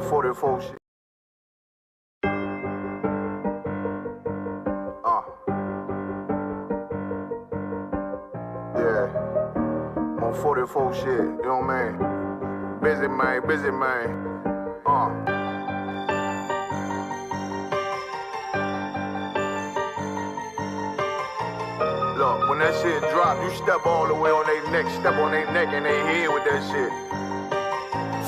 44 shit. Yeah. On 44 shit, you know what I mean? Busy man. Look, when that shit drop, you step all the way on their neck, step on their neck and they head with that shit.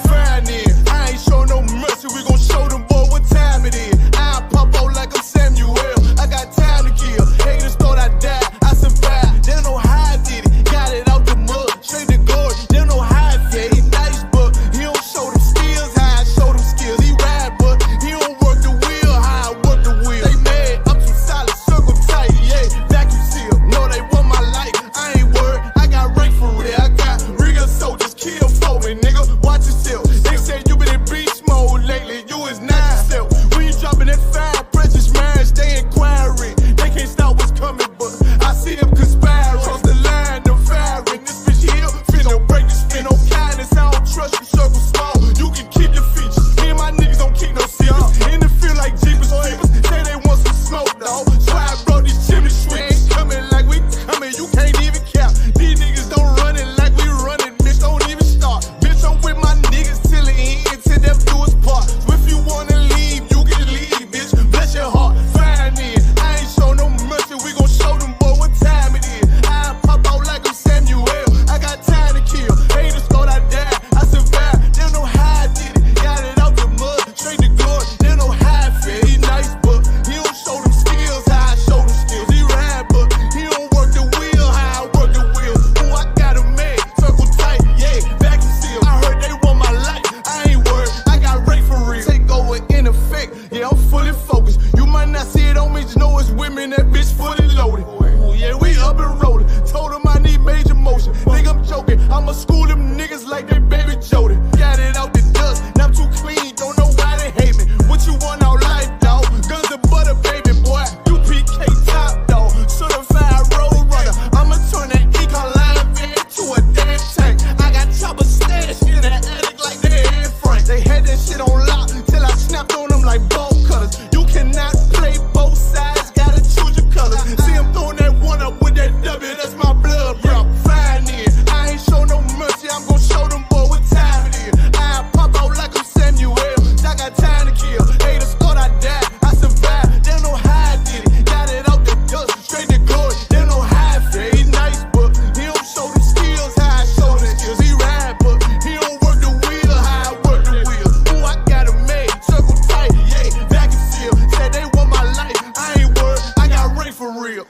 Fine in, I ain't show no mercy, we gon' show them boy what time it is. I pop out like I'm Samuel, I got time to kill. Haters thought I died, I survived. They don't know how I did it, got it out the mud, straight to glory. They don't know how I feel, he nice but he don't show them skills, how I show them skills. He ride but he don't work the wheel, how I work the wheel. They mad, I'm too solid, circle tight, yeah, vacuum seal. No, they want my life, I ain't worried, I got rank for real. I got real soldiers, kill for me, nigga, watch yourself. They said you been in beast mode lately, you is not yourself. When you dropping that fire, precious marriage, they inquiring. They can't stop what's coming, but I see them conspiring. Cross the line, them firing. This bitch here, finna break the spin. No kindness, I don't trust you, circle small. You can keep your features. Me and my niggas don't keep no secrets. In the field like Jeepers Creepers, say they want some smoke, dawg. So I brought these chimney sweeps. Coming like we coming, you can't even cap. These niggas don't run it like we running, bitch, don't even start. Bitch, I'm with my niggas till the end, till death do us part. So if you wanna leave, you can leave, bitch, bless your heart. Fine in, I ain't show no mercy, we gon' show them boy what time it is. I pop out like I'm Samuel, I got time to kill. Haters thought I died, I survived. They don't know how I did it, got it out the mud, straight to glory. They don't know how I feel, he nice but he don't show them skills, how I show them skills. He ride but he don't work the wheel, how I work the wheel. Ooh, I got a man, circle tight, yeah, vacuum seal. I heard they want my life, I ain't worried, I got rate for real. Take over in effect, yeah, I'm fully focused. You might not see it on me, just know it's women, that bitch fully loaded. Ooh, yeah, we up and rolling. Told them I need major motion. Think I'm joking, I'ma school them niggas like they baby Jody. Got it out the dust, now I'm too clean, don't know why they hate me. What you want out life, dawg? Guns and butter, baby boy. UPK top, dawg. Certified road runner. I'ma turn that econ line van to a damn tank. I got chopper stash in the attic like they Air Frank. They had that shit on lock till I snapped on them like bolt cutters. You cannot play both sides, gotta choose your colors. See him throwing that one up with that W, that's my blood, bro. Fine in, I ain't show no mercy, I'm gon' show them boy what time it is. I pop out like I'm Samuel, I got time to kill. Haters thought I died, I survived. They don't know how I did it, got it out the dust, straight to glory. They don't know how I feel, he nice but he don't show them skills, how I show them skills. He ride but he don't work the wheel, how I work the wheel. Ooh, I got a man, circle tight, yeah, vacuum seal. Said they want my life, I ain't worried, I got rank for real.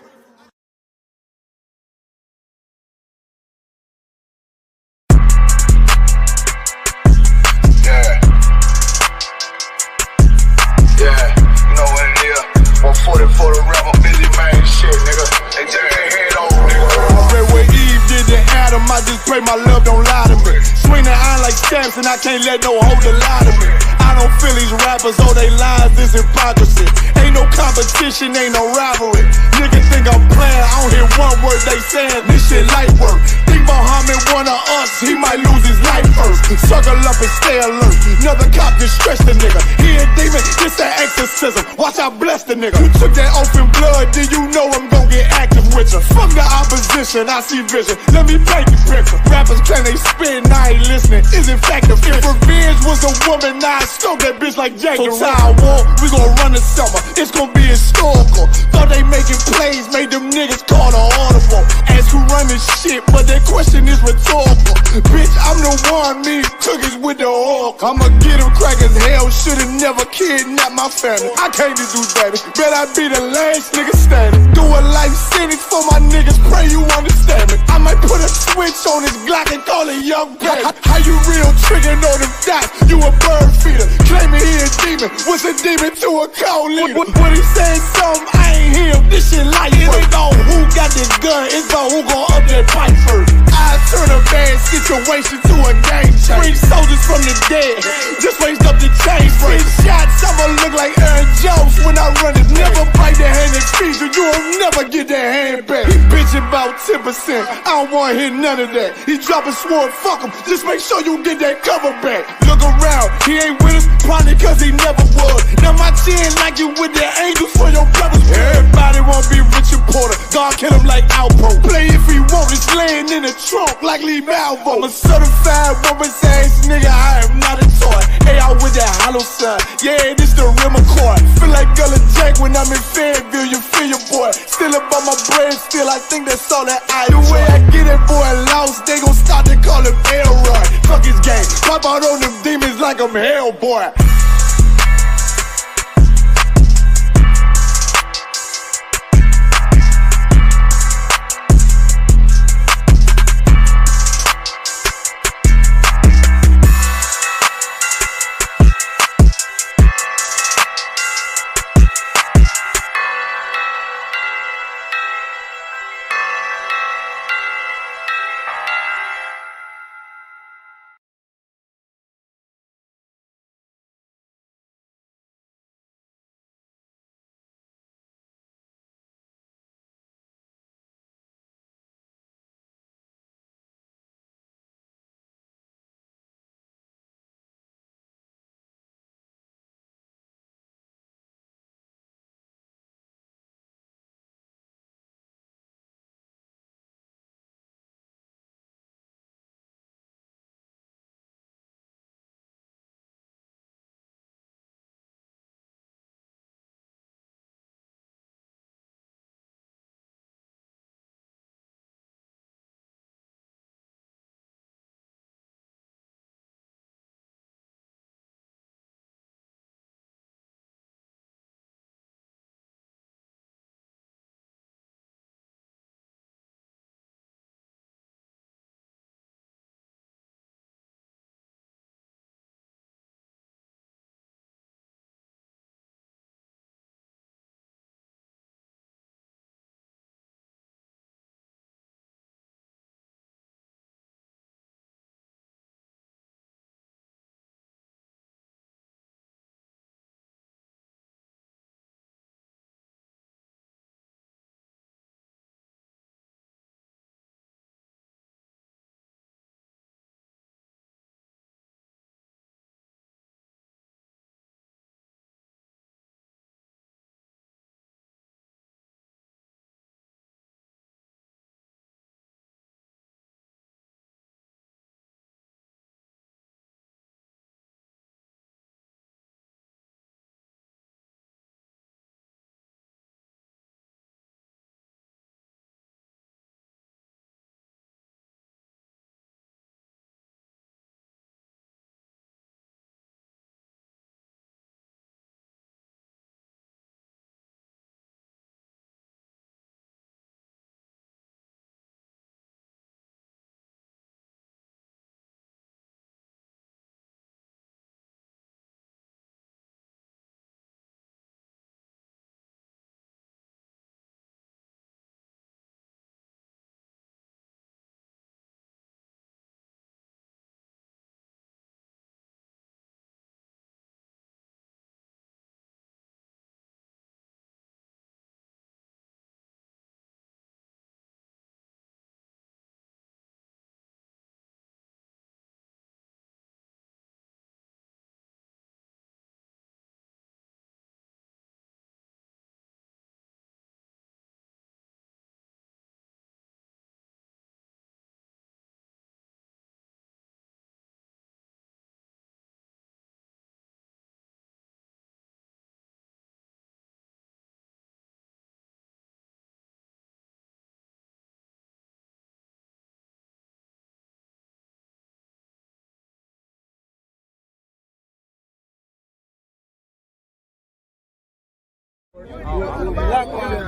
Yeah, you know what it is. 140 for the rapper, busy man shit, nigga. They take their head off, nigga. I pray where Eve did to Adam, I just pray my love don't lie to me. Swing the iron like stamps and I can't let no holder lie to me. I don't feel these rappers, oh they lies, this hypocrisy. Ain't no competition, ain't no rivalry. Niggas think I'm playing, I don't hear one word they saying, this shit light work. Think Muhammad one of us, he might lose his life first. Circle up and stay alert, another cop just stretch the nigga. He a demon, it's an exorcism, watch I bless the nigga. You took that oath in blood, then you know I'm gon' get active with you. Fuck the opposition, I see vision, let me paint the picture. Rappers claim they spin, I ain't listening, is in fact the If revenge was a woman, now I scope that bitch like Jake. So time war, we gon' run the summer, it's gon' be historical. Thought they making plays, made them niggas call the audible. Ask who run this shit, but that question is rhetorical. Bitch, I'm the one, me cookies with the oil. I'ma get them crackers, hell, should've never kidnapped my family. I can't just do that, bet I be the last nigga standing. Do a life sentence for my niggas, pray you understand me. I might put a switch on his Glock and call it young baby. How you real trigger know them dots, you a bird feeder. Claiming he a demon, what's a demon to a cold leader? What he saying something, I ain't hear him, this shit light. It ain't about who got this gun, it's about who gon' up that fight first. I turn a bad situation to a game changer. Bring soldiers from the dead, just raised up the chain frame. Shots, I'ma look like Aaron J. jaws when I run it. Never bite the hand and feed you. You won't never get that hand back. He bitch about 10%. I don't wanna hear none of that. He dropping sword, fuck him. Just make sure you get that cover back. Look around, he ain't with us, probably cause he never was. Now my chin like you with the angels for your brothers. Everybody wanna be Richard Porter. God kill him like Alpo. Play if he want, it's laying in the trunk like Lee Malvo. I'm a certified woman's ass nigga, I am not a toy. Hey, out with that hollow sign. Yeah, this the rim accord. Feel like Gullah Jack when I'm in Fayetteville, you feel your boy. Still about my bread, still I think that's all that I do. The way I get it, boy, lost, they gon' start to call him Elroy. Fuck his game, pop out on them demons like I'm Hellboy.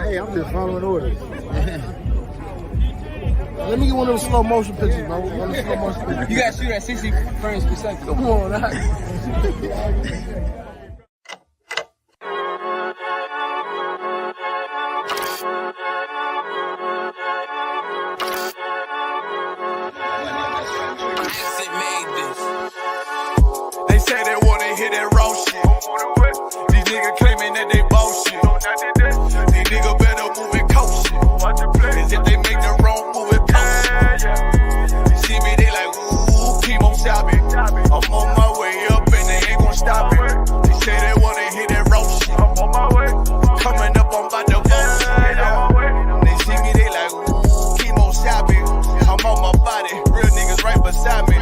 Hey, I'm just following orders. Let me get one of those slow motion pictures, bro. One of the slow motion pictures. You gotta shoot at 60 frames per second. Come on, They say they wanna hear that raw shit. These niggas claiming claiming that they bullshit. These niggas better move and coast shit. Cause if they make the wrong move, it coast shit. You see me, they like, ooh, chemo shopping. I'm on my way up and they ain't gon' stop it. They say they wanna hit that road shit. Coming up, I'm about to bullshit. They see me, they like, ooh, chemo shopping. I'm on my body, real niggas right beside me.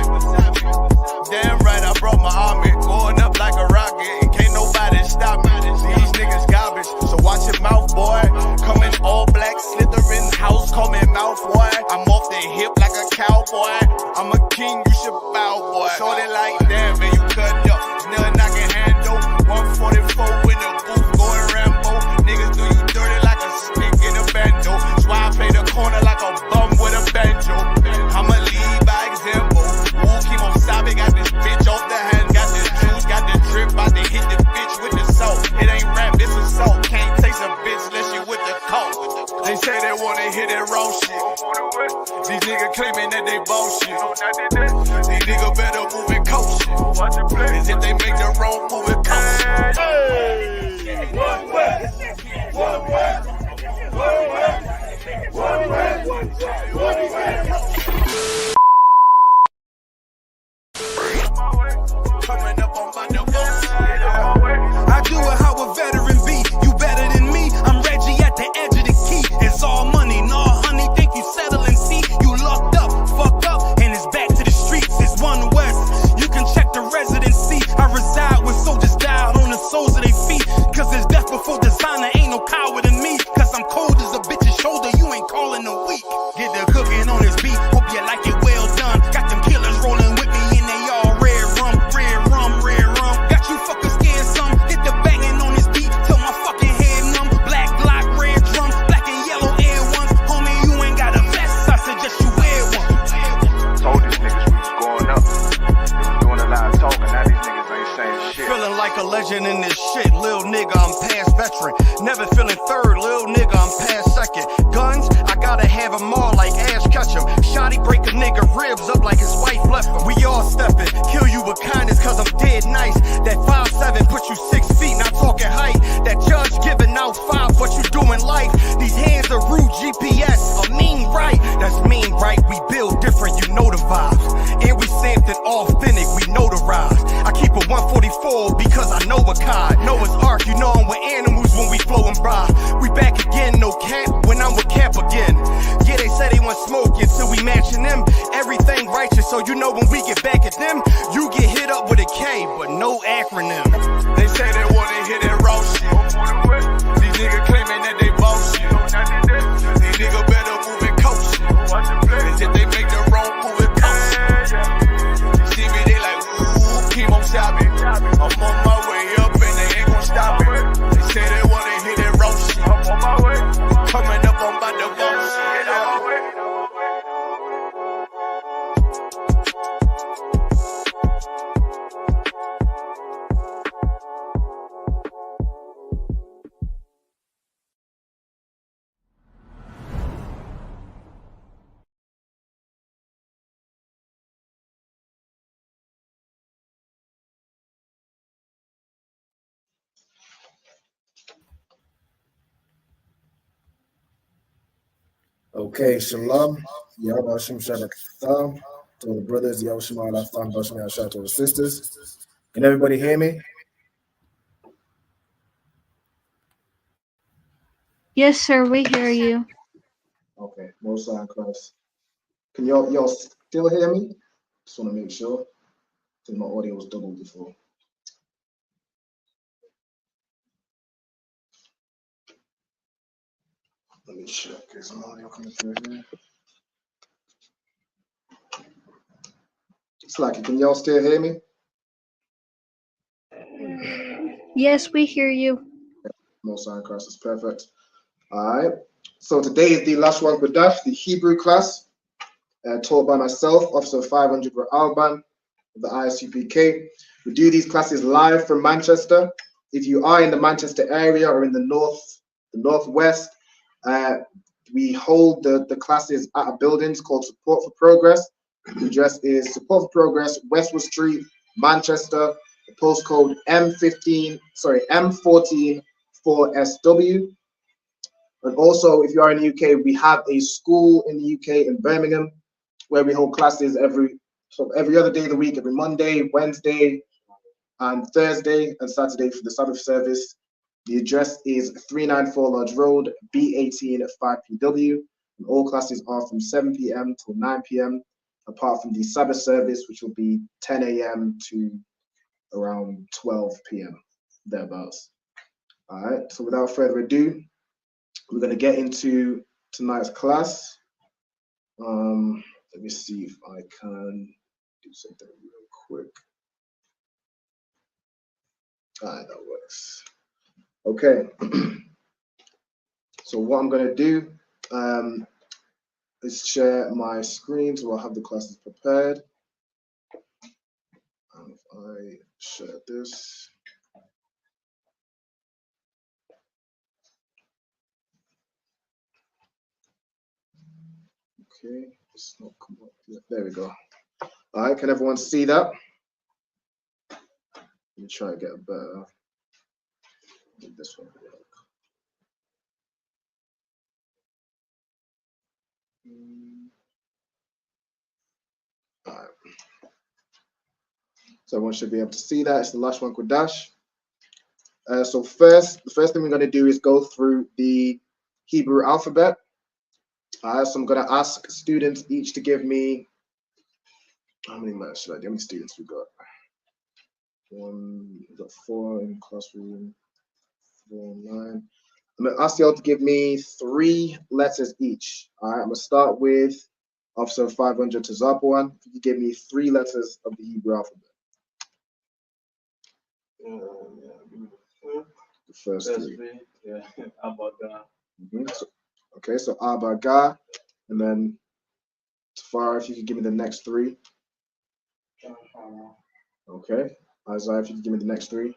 Damn right, I brought my army. Going up like a rocket, and can't nobody stop me. These niggas garbage, so watch your mouth, boy. Coming all black, slithering house, call me mouth, boy. I'm off the hip like a cowboy. I'm a king, you should bow, boy. Shorty like, damn, man, you cut up. Nothing I can handle. 144 in the booth, going Rambo. Niggas do you dirty like a stick in a bando. That's why I play the corner like a bum with a banjo. I'ma lead by example. Ooh, Kimo Sabe got this bitch off the hand. Got this juice, got the drip, about to hit the bitch with the salt. It ain't rap, this is salt. Can't taste a bitch unless you with the coke. They say they wanna hit that raw shit. These niggas claiming that they bullshit. These niggas better move and coast shit. Cause if they make the wrong move, it coast shit. Hey. One way. One way. One way. One way. One way. Coming up on my I do it how a veteran be. You better than me. I'm Reggie at the edge of the key. It's all money, no honey. Think you settle and see. You locked up, fucked up, and it's back to the streets. It's One West. You can check the residency. I reside with soldiers died on the soles of their feet. Cause there's death before designer. Ain't no coward in me. Cause I'm cold as a bitch's shoulder. You ain't calling a week. Get the cooking on this beat. Hope you like it well done. Got them killers rolling with me and they all red rum, red rum, red rum. Got you fuckers scared some. Get the banging on this beat till my fucking head numb. Black Glock, red drums, black and yellow air ones. Homie, you ain't got a vest. I suggest you wear one. Told these niggas we was going up. They was doing a lot of talking, now these niggas ain't saying shit. Feeling like a legend in this shit, lil nigga, I'm past veteran. Never feeling third, lil nigga, I'm past second. Guns, I gotta have them all like Ash Ketchum. Shotty break a nigga ribs up like his wife left him. We all steppin', kill you with kindness cause I'm dead nice. That 5'7" put you 6 feet, not talking height. That judge giving out 5, but you doing life. These hands are rude GPS, a mean right. That's mean right, we build different, you know the vibes. And we something authentic, we notarized. I keep a 144 because I know a cod. Noah's Ark, you know I'm with animals when we flowing by. We back again, no cap, when I'm with Cap again. Yeah, they say they want smoke until we matching them. Everything righteous, so you know when we get back at them, you get hit up with a K, but no acronym. They say they wanna hit that raw shit. These niggas claiming that they bullshit. These niggas better move and coast shit. Cause if they make the wrong move, it coast shit. You see me, they like, ooh, chemo shopping. I'm on my way up and they ain't gon' stop it. They say they wanna hit that raw shit. Coming up, I'm about to bullshit. Okay, shalom. Yahweh Shem Shabbat Tham. To the brothers, Yahweh Shem Allah Tham, Basham Yahshua to the sisters. Can everybody hear me? Yes, sir, we hear you. Okay, most high in Christ. Can y'all still hear me? Just want to make sure. Because my audio was double before. Let me check. Is my audio coming through here? It's like, can y'all still hear me? Yes, we hear you. Most high in Christ is perfect. All right. So today is the Lashawan Qadash, the Hebrew class, taught by myself, Officer 500 Alban of the ISUPK. We do these classes live from Manchester. If you are in the Manchester area or in the northwest, we hold the classes at a building called Support for Progress. The address is Support for Progress, Westwood Street, Manchester. The postcode M14 4SW. And also, if you are in the UK, we have a school in the UK in Birmingham where we hold classes every other day of the week, every Monday, Wednesday, and Thursday and Saturday for the Sabbath service. The address is 394 Lodge Road, B18 at 5PW. And all classes are from 7 p.m. till 9 p.m. apart from the Sabbath service, which will be 10 a.m. to around 12 p.m. thereabouts. All right, so without further ado, we're going to get into tonight's class. Let me see if I can do something real quick. All right, that works. Okay. So what I'm going to do is share my screen, so I'll have the classes prepared. And if I share this. Okay, it's not come up yet. There we go. All right, can everyone see that? Let me try to get a better. This one. All right. So everyone should be able to see that. It's the Lashawan Qadash. So the first thing we're going to do is go through the Hebrew alphabet. So I'm going to ask students each to give me, how many letters should I do? How many students we got? We've got 4 in the classroom, 4, 9. I'm going to ask y'all to give me 3 letters each. All right, I'm going to start with Officer 500 to Lashawan. If you could give me 3 letters of the Hebrew alphabet. The first 3. Yeah, Abaga. Okay, so Abaga, and then Tafara, if you could give me the next 3. Okay, Isaiah, if you could give me the next 3.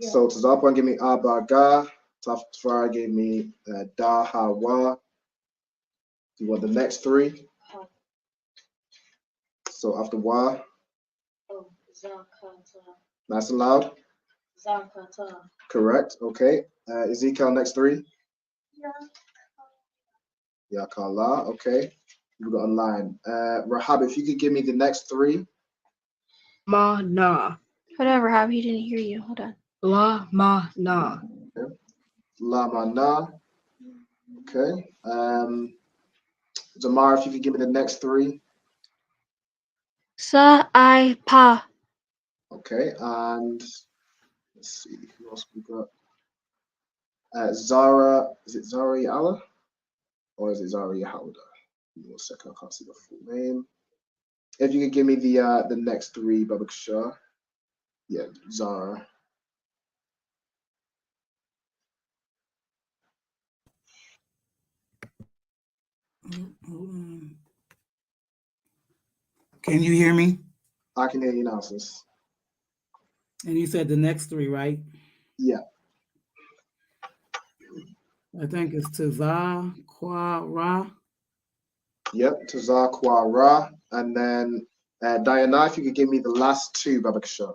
So Tazapwan gave me Abaga, Tafara gave me Dahawa. You want the next 3? So after Wa. Oh, Zakata. Nice and loud. Zakata. Correct. Okay. Ezekiel, next 3. Yakala. Okay. We got a line. Rahab, if you could give me the next 3. Ma na. Hold on, Rahab, he didn't hear you. Hold on. La ma na. Okay. Lama na. Okay. Zamar, if you could give me the next 3. Sa I pa. Okay. And let's see who else we got. Zara, is it Zara Yala? Or is it Zara Yahawda? Give me 1 second, I can't see the full name. If you could give me the next 3, Babak Shah. Yeah, Zara. Can you hear me? I can hear you now, sis. And you said the next 3, right? Yeah. I think it's Taza, Kwa, Ra. Yep, Tazar Kwa Ra. And then Diana, if you could give me the last 2, Babak Shah.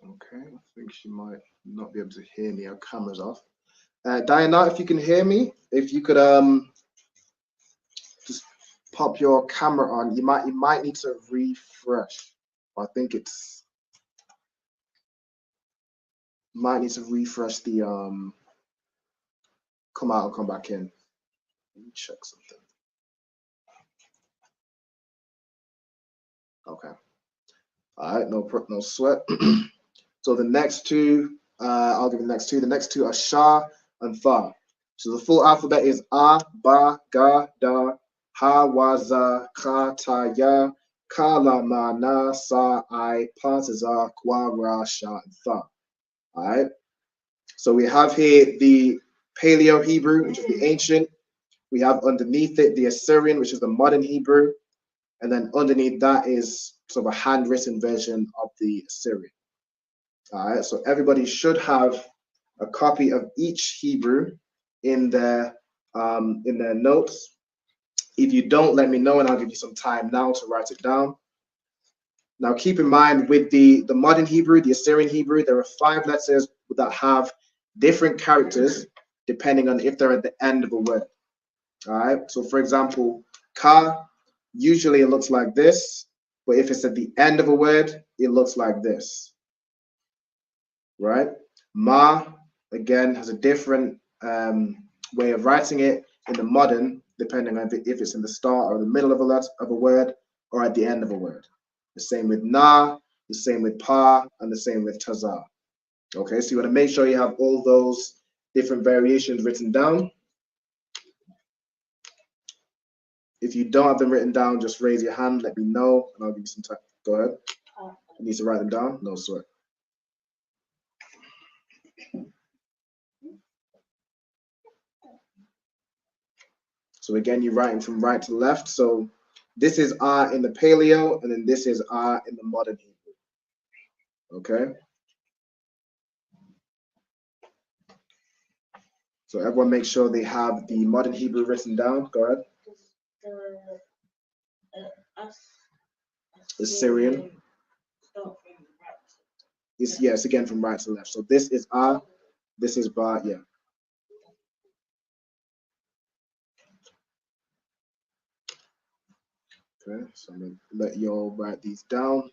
Okay, I think she might not be able to hear me. Our camera's off. Diana, if you can hear me, if you could just pop your camera on. You might need to refresh. I think it's might need to refresh the come out and come back in. Let me check something. Okay. All right, no sweat. So the next 2, I'll give the next 2. The next 2 are Sha and Tha. So the full alphabet is A, Ba, Ga, Da, Ha, Wa, Za, Ka, Ta, Ya, Ka, La, Ma, Na, Sa, I, Pa, Ta, Za, Kwa, Ra, Sha, and Tha. All right. So we have here the Paleo Hebrew, which is the ancient. We have underneath it the Assyrian, which is the modern Hebrew. and then underneath that is sort of a handwritten version of the Assyrian. All right, so everybody should have a copy of each Hebrew in their notes. If you don't, let me know, and I'll give you some time now to write it down. Now, keep in mind with the modern Hebrew, the Assyrian Hebrew, there are 5 letters that have different characters depending on if they're at the end of a word. All right, so for example, ka, usually it looks like this, but if it's at the end of a word, it looks like this. Right? Ma, again, has a different way of writing it in the modern, depending on if it's in the start or the middle of a word or at the end of a word. The same with na, the same with pa, and the same with tazar. Okay, so you want to make sure you have all those different variations written down. If you don't have them written down, just raise your hand, let me know, and I'll give you some time. Go ahead. You need to write them down? No sweat. So again, you're writing from right to left. So this is R in the Paleo, and then this is R in the modern Hebrew. Okay. So everyone make sure they have the modern Hebrew written down. Go ahead. Assyrian. Yes, again from right to left. So this is R, this is Ba, yeah. Okay, so I'm gonna let you all write these down.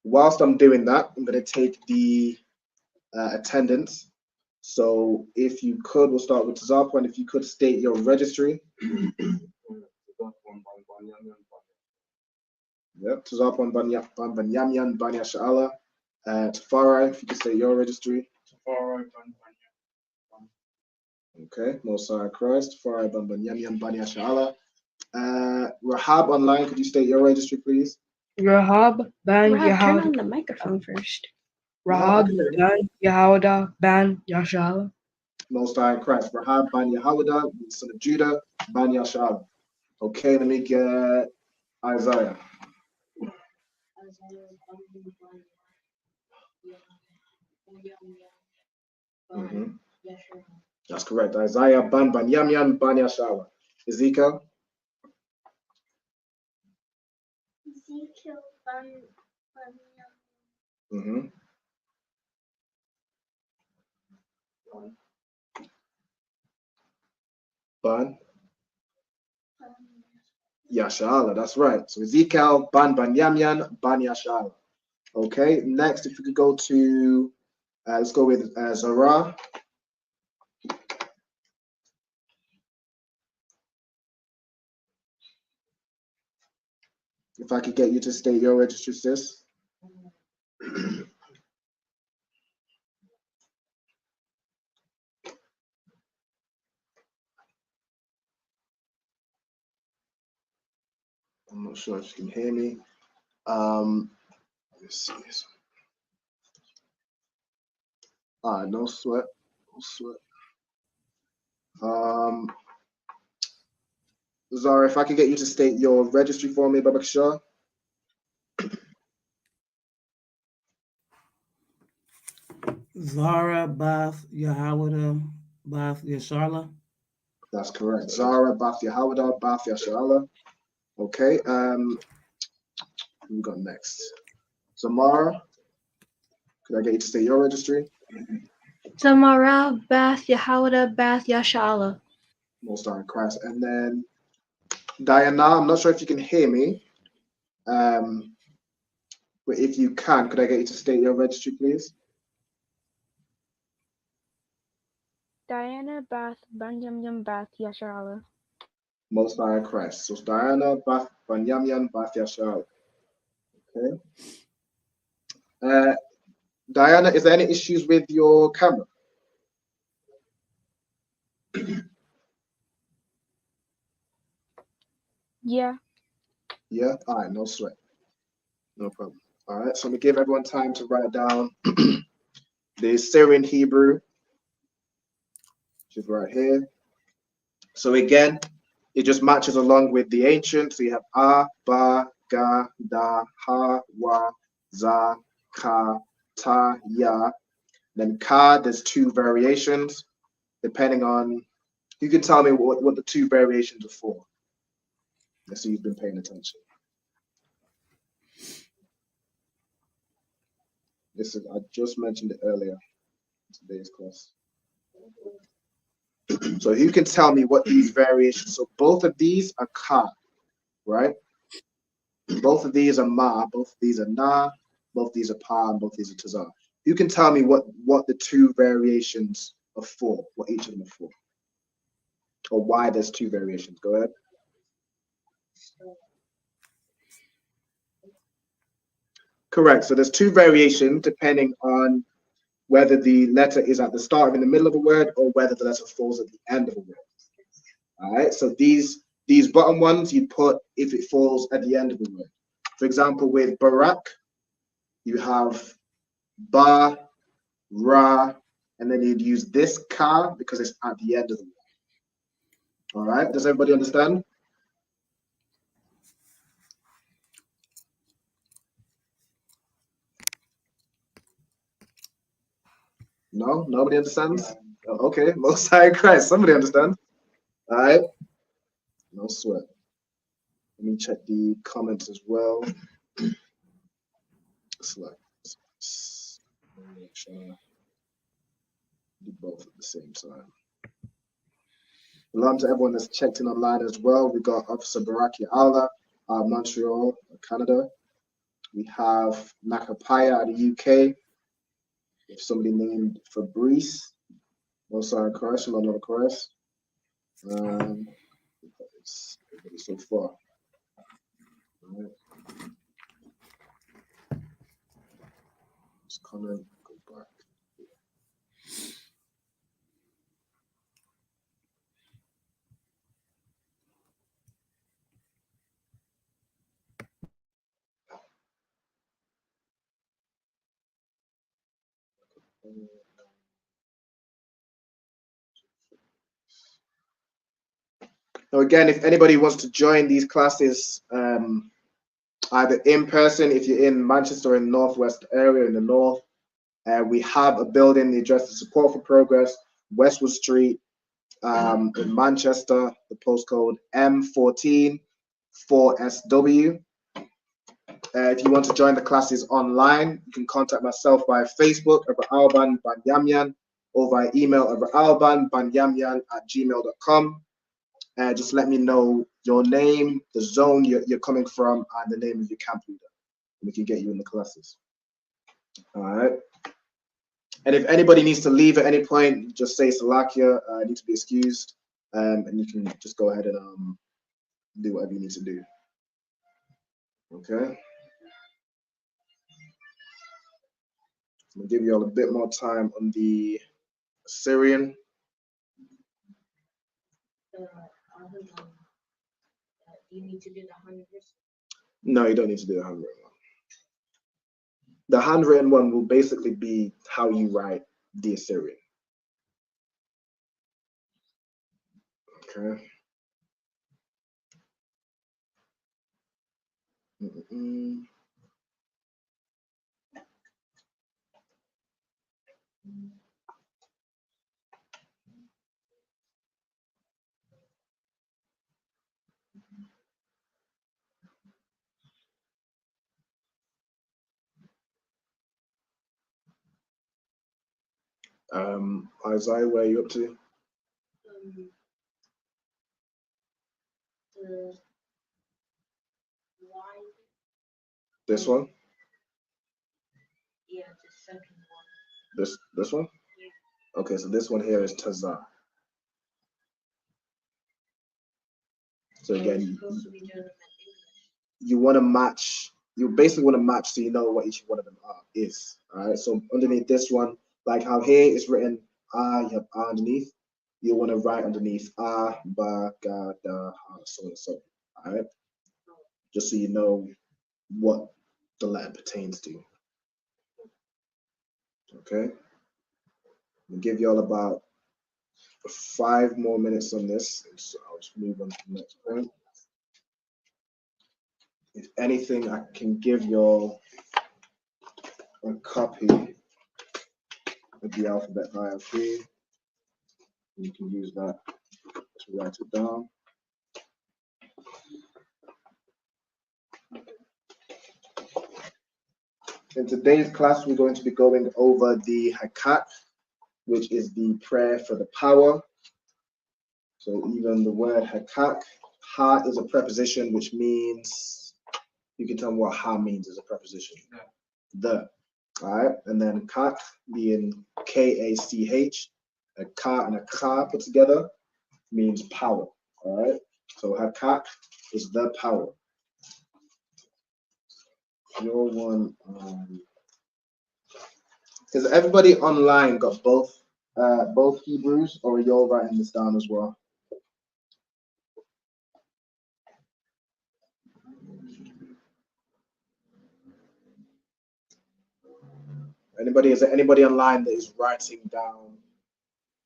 Whilst I'm doing that, I'm gonna take the attendance. So if you could, we'll start with Tazarpo, and if you could state your registry. Yep, Tazarpo Banyamyan Banya Sha'ala. Tafari, if you could state your registry. Okay, Mosai Christ, Tafari Banyamyan Banya Sha'ala. Rahab online, could you state your registry, please? Rahab ban Rahab, turn on Yahud. the microphone first. Rahab ban Yahuda ban Yashala. Most High in Christ. Rahab ban Yehoiada, son of Judah, ban Yashal. Okay, let me get Isaiah. That's correct. Isaiah ban Yamyan ban Yashala. Ezekiel. Ezekiel ban Ban Yashala, that's right. So Ezekiel ban Yamyan ban Yashala. Okay, next, if we could go to, let's go with Zara. If I could get you to state your registry, sis. I'm not sure if you can hear me. Let's see this. No sweat. No sweat. Zara, if I could get you to state your registry for me, Babak Shah. Zara Bath Yahawada Bath Yasharla. That's correct. Zara Bath Yehoiada Bath Yashala. Okay. Who we got next? Zamara. Could I get you to state your registry? Zamara, Bath Yehoiada, Bath Yashala. Most High in Christ. And then Diana, I'm not sure if you can hear me. But if you can, could I get you to state your registry, please? Diana Bath Banyamyam Bath Yasharala. Most High in Christ. So Diana Bath Banyamyan Bath Yashal. Okay. Diana, is there any issues with your camera? Yeah. Yeah. All right. No sweat. No problem. All right. So I'm gonna give everyone time to write down the Syrian Hebrew, which is right here. So again, It just matches along with the ancient. So you have A, Ba, Ga, Da, Ha, Wa, Za, Ka, Ta, Ya. Then Ka, there's two variations, depending on, you can tell me what the two variations are for. Let's see, you've been paying attention. Listen, I just mentioned it earlier in today's class. So you can tell me what these variations, so both of these are Ka, right? Both of these are Ma, both of these are Na, both of these are Pa, and both of these are Tazar. You can tell me what the two variations are for, what each of them are for, or why there's two variations. Go ahead. Correct. So there's two variations depending on whether the letter is at the start or in the middle of a word, or whether the letter falls at the end of a word. All right. So these bottom ones you put if it falls at the end of the word. For example, with Barak, you have Ba, Ra, and then you'd use this Ka because it's at the end of the word. All right. Does everybody understand? No, nobody understands. Oh, okay, Most High Christ. Somebody understands. All right. No sweat. Let me check the comments as well. Select. Do both at the same time. Hello to everyone that's checked in online as well. We got Officer Baraki Ala, Montreal, Canada. We have Nakapaya at the UK. If somebody named Fabrice, also on Christ, another Christ. So far. All right. Just comment, go back. Now again, if anybody wants to join these classes, either in person, if you're in Manchester or in the Northwest area, in the North, we have a building, the address is Support for Progress, Westwood Street, in Manchester, the postcode M14 4SW. If you want to join the classes online, you can contact myself via Facebook, Alban Banyamyan, or via email, albanbanyamyan@gmail.com. Just let me know your name, the zone you're coming from, and the name of your camp leader, and we can get you in the classes. All right. And if anybody needs to leave at any point, just say Salakia, I need to be excused, and you can just go ahead and do whatever you need to do. Okay. I'm gonna give you all a bit more time on the Assyrian. You need to do the 100. No, you don't need to do the handwritten one. The handwritten one will basically be how you write the Assyrian. Okay. Isaiah, where are you up to? The Y. This one? Yeah, the second one. This one? Yeah. Okay, so this one here is Tazar. So again, you want to match. You basically want to match so you know what each one of them is. All right. So underneath this one, like how here it's written you have underneath. You want to write underneath Ba, Ga, Da, Ha, so and so. All right. Just so you know what the letter pertains to. Okay. I'll give you all about 5 more minutes on this, so I'll just move on to the next point. If anything, I can give you a copy of the alphabet hierarchy. You can use that to write it down. In today's class, we're going to be going over the HAKACH, which is the prayer for the power. So even the word HAKACH, ha is a preposition, which means, you can tell me what ha means as a preposition. The, all right? And then kach being K-A-C-H, a ka and a ka put together means power, all right? So HAKACH is the power. Your one, has everybody online got both Hebrews, or are you all writing this down as well? Is there anybody online that is writing down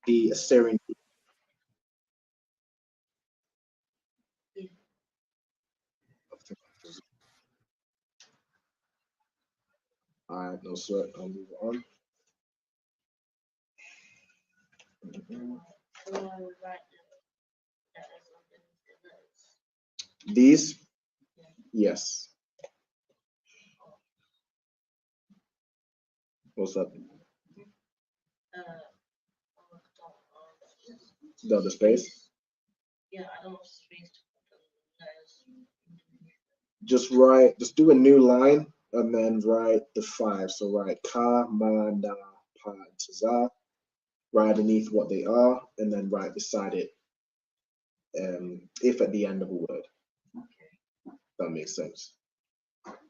the Assyrian? All right, no sweat. I'll move on. These, yes. What's up? The other space? Yeah, I don't know space. Just do a new line and then write the 5. So write ka, ma, na, pa, and taza. Write underneath what they are, and then write beside it if at the end of a word. That makes sense.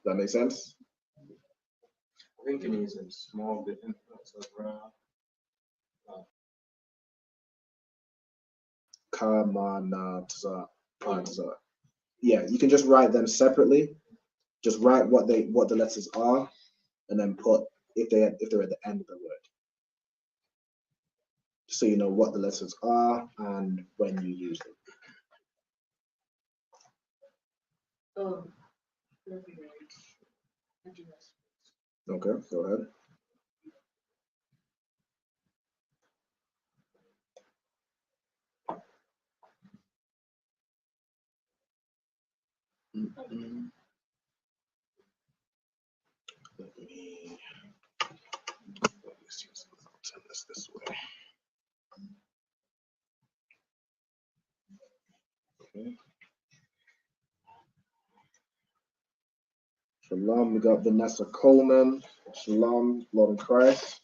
That makes sense? I think it needs a small bit of Ka, ma, na, taza, pa, and taza. Yeah, you can just write them separately. Just write what the letters are, and then put if they're at the end of the word, so you know what the letters are and when you use them. Okay, go ahead. Let me see. I'll turn this way. Okay. Shalom, we got Vanessa Coleman. Shalom, Lord in Christ.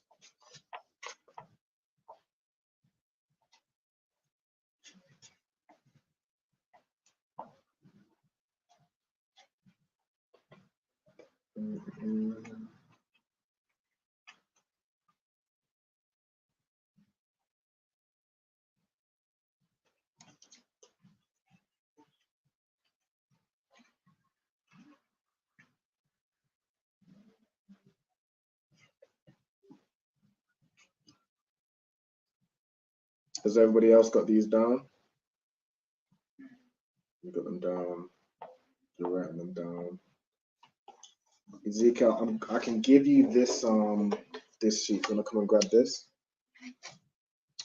Has everybody else got these down? You got them down. You're writing them down. Ezekiel, I can give you this this sheet. You wanna come and grab this?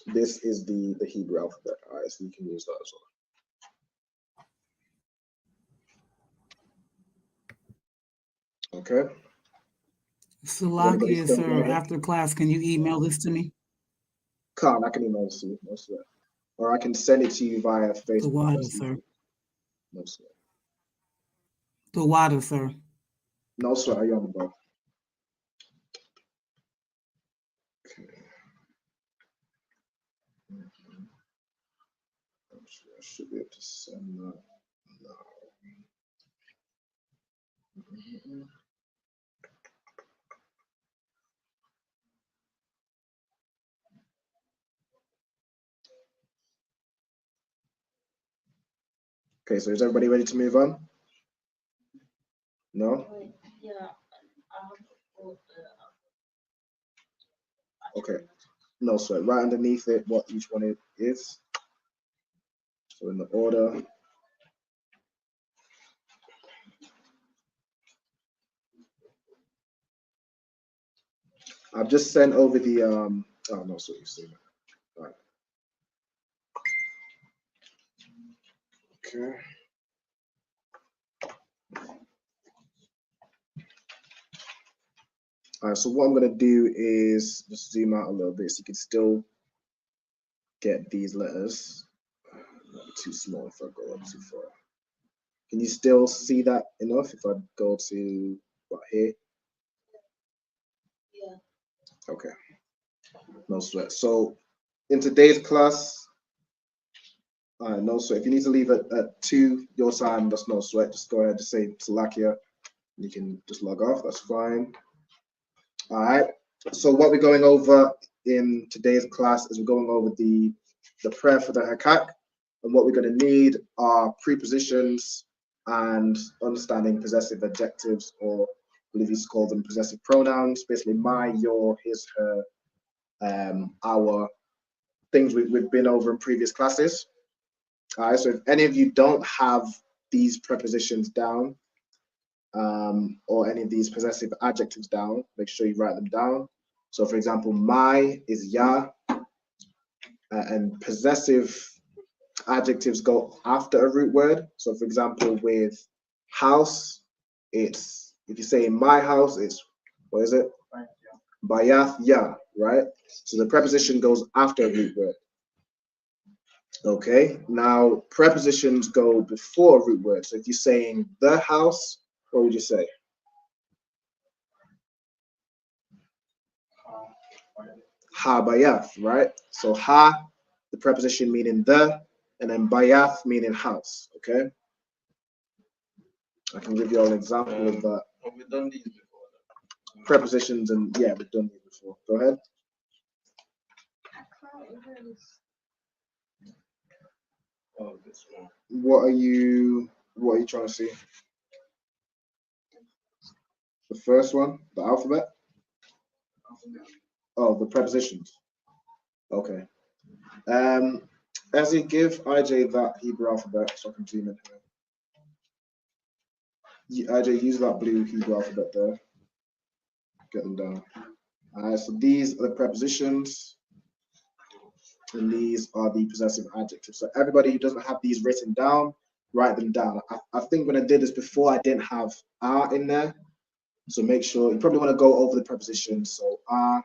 This is the Hebrew alphabet. All right, so you can use that as well. Okay. Salakia, sir. After class, can you email this to me? Can't. I can email it to you. No sweat. Or I can send it to you via Facebook. The water, sir. No sweat. The water, sir. No sweat. Are you on the boat? Okay. I should be able to send that now. Okay, so is everybody ready to move on? No? Yeah. Okay. No sweat. Right underneath it, what each one is. So in the order. I've just sent over the oh no, so you see. All right. Okay. All right, so what I'm gonna do is just zoom out a little bit so you can still get these letters. Not too small if I go up too far. Can you still see that enough if I go to what here? Yeah. Okay. No sweat. So in today's class, no sweat. If you need to leave at 2 your time, that's no sweat. Just go ahead and say Salakia. You can just log off. That's fine. All right. So what we're going over in today's class is we're going over the prayer for the HAKACH, and what we're going to need are prepositions and understanding possessive adjectives, or I believe you call them possessive pronouns. Basically, my, your, his, her, our, things we've been over in previous classes. All right. So if any of you don't have these prepositions down, or any of these possessive adjectives down, make sure you write them down. So for example, my is ya, and possessive adjectives go after a root word. So for example, with house, it's, if you say my house, it's, what is it? Bayath ya, right? So the preposition goes after a root word. Okay, now prepositions go before a root word. So if you're saying the house, what would you say? Ha bayath, right? So ha, the preposition meaning the, and then bayath meaning house. Okay, I can give you an example of that. Have we done these before? Prepositions, and yeah, we've done these before. Go ahead. Oh, this one. What are you trying to see? The first one, the alphabet. Oh, the prepositions. Okay. As you give IJ that Hebrew alphabet, so I can zoom in here. IJ, use that blue Hebrew alphabet there. Get them down. Alright, so these are the prepositions, and these are the possessive adjectives. So everybody who doesn't have these written down, write them down. I think when I did this before, I didn't have R in there. So make sure, you probably want to go over the prepositions. So R,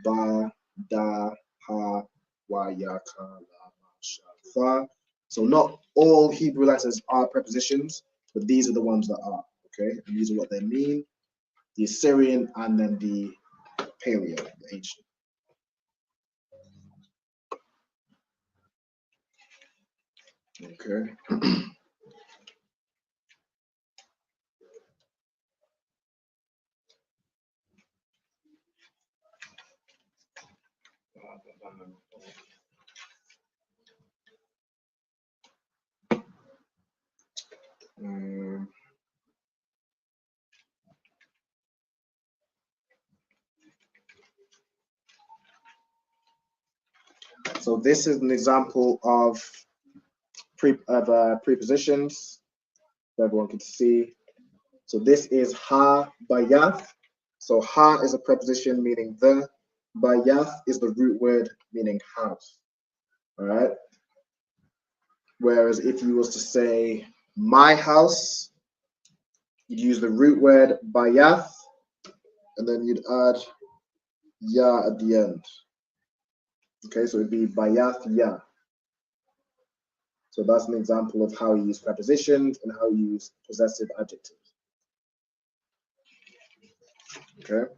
ba, da, ha, wa, ya, ka, la, ma, sha, fa. So not all Hebrew letters are prepositions, but these are the ones that are, okay? And these are what they mean. The Assyrian and then the Paleo, the ancient. Okay. So this is an example of prepositions that everyone can see. So this is ha bayath. So ha is a preposition meaning the. Bayath is the root word meaning house. All right. Whereas if you was to say my house, you'd use the root word bayath, and then you'd add ya at the end. Okay, so it'd be bayath ya. So that's an example of how you use prepositions and how you use possessive adjectives. Okay.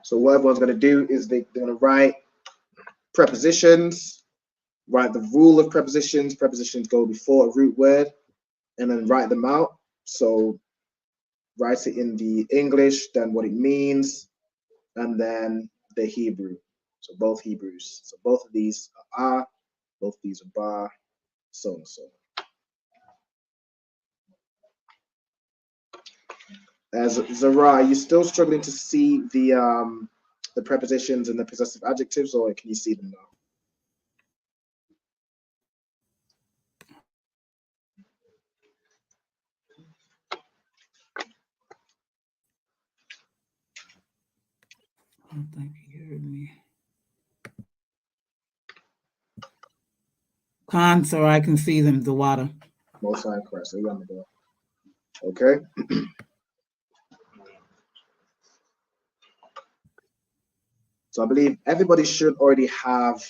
So what everyone's going to do is they're going to write prepositions, write the rule of prepositions. Prepositions go before a root word, and then write them out. So write it in the English, then what it means, and then the Hebrew. So both Hebrews. So both of these are ah, both of these are ba, so and so. As Zara, are you still struggling to see the prepositions and the possessive adjectives, or can you see them now? I don't think he heard me. Khan, so I can see them, the water. Most high correct. So you're on the go. Okay. So I believe everybody should already have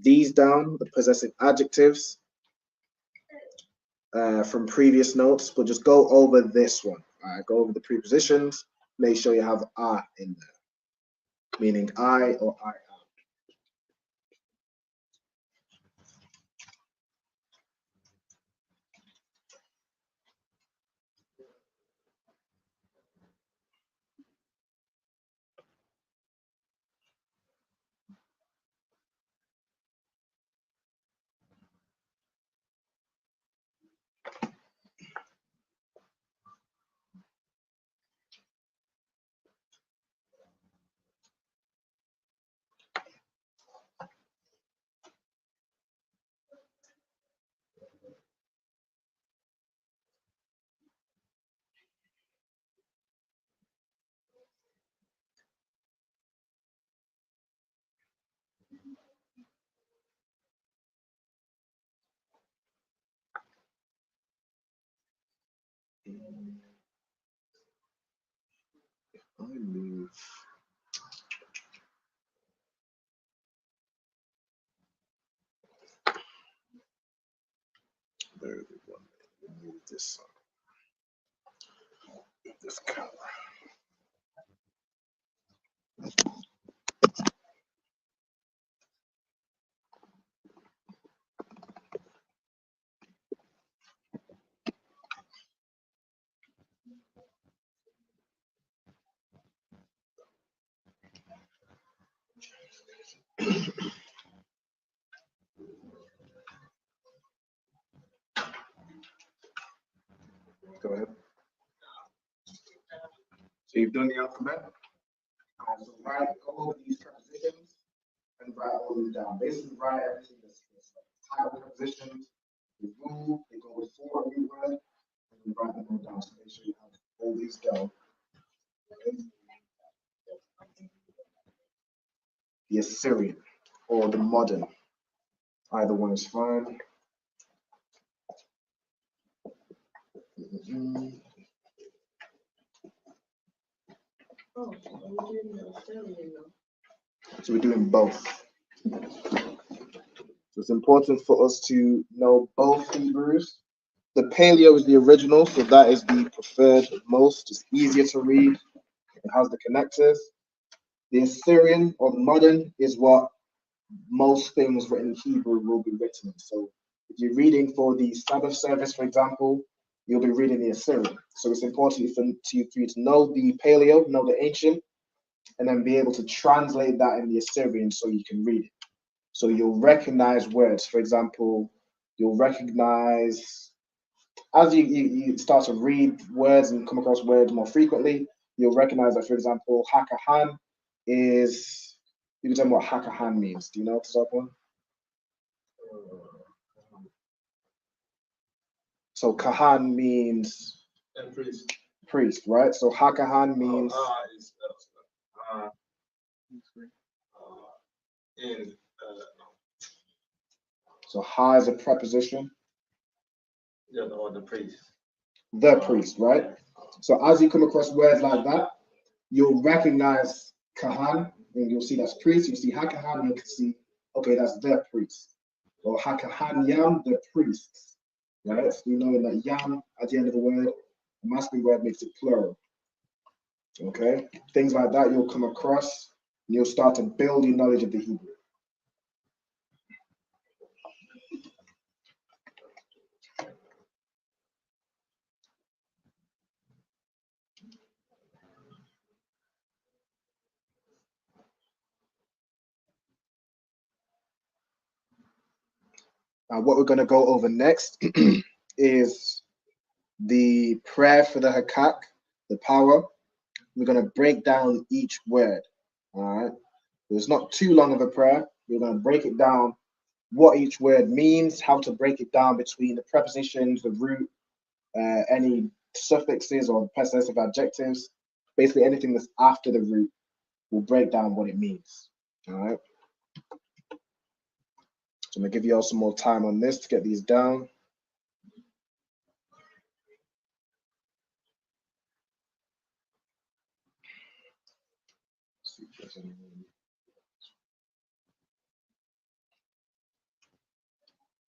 these down, the possessive adjectives from previous notes, but just go over this one. All right, go over the prepositions. Make sure you have "a" in there, meaning I or I am. I move. Very good one. Move this this color. Go ahead. So you've done the alphabet. So write all of these prepositions and write all of them down. Basically, write everything that's type of prepositions, the rule, they go before a new word, and you write them all down. So make sure you have all these down. The Assyrian or the modern, either one is fine. So we're doing both. So it's important for us to know both Hebrews. The Paleo is the original, so that is the preferred most. It's easier to read. It has the connectors. The Assyrian or the modern is what most things written in Hebrew will be written in. So if you're reading for the Sabbath service, for example, you'll be reading the Assyrian. So it's important for you to know the Paleo, know the ancient, and then be able to translate that in the Assyrian so you can read it. So you'll recognize words. For example, you'll recognize, as you start to read words and come across words more frequently, you'll recognize that, for example, hakahan is, you can tell me what hakahan means. Do you know what this one? So kahan means priest, right? So hakahan means so ha is a preposition. Or the priest. The priest, right? So as you come across words like that, you'll recognize kahan, and you'll see that's priest. You see hakahan, and you can see, okay, that's the priest. Or hakahan yam, the priests, right? So you know that yam at the end of the word, the masculine word makes it plural. Okay, things like that you'll come across, and you'll start to build your knowledge of the Hebrew. What we're going to go over next is the prayer for the HAKACH, the power. We're going to break down each word. All right. It's not too long of a prayer. We're going to break it down, what each word means, how to break it down between the prepositions, the root, any suffixes or possessive adjectives. Basically, anything that's after the root will break down what it means. All right. So I'm going to give you all some more time on this to get these down. Let's see if there's anyone.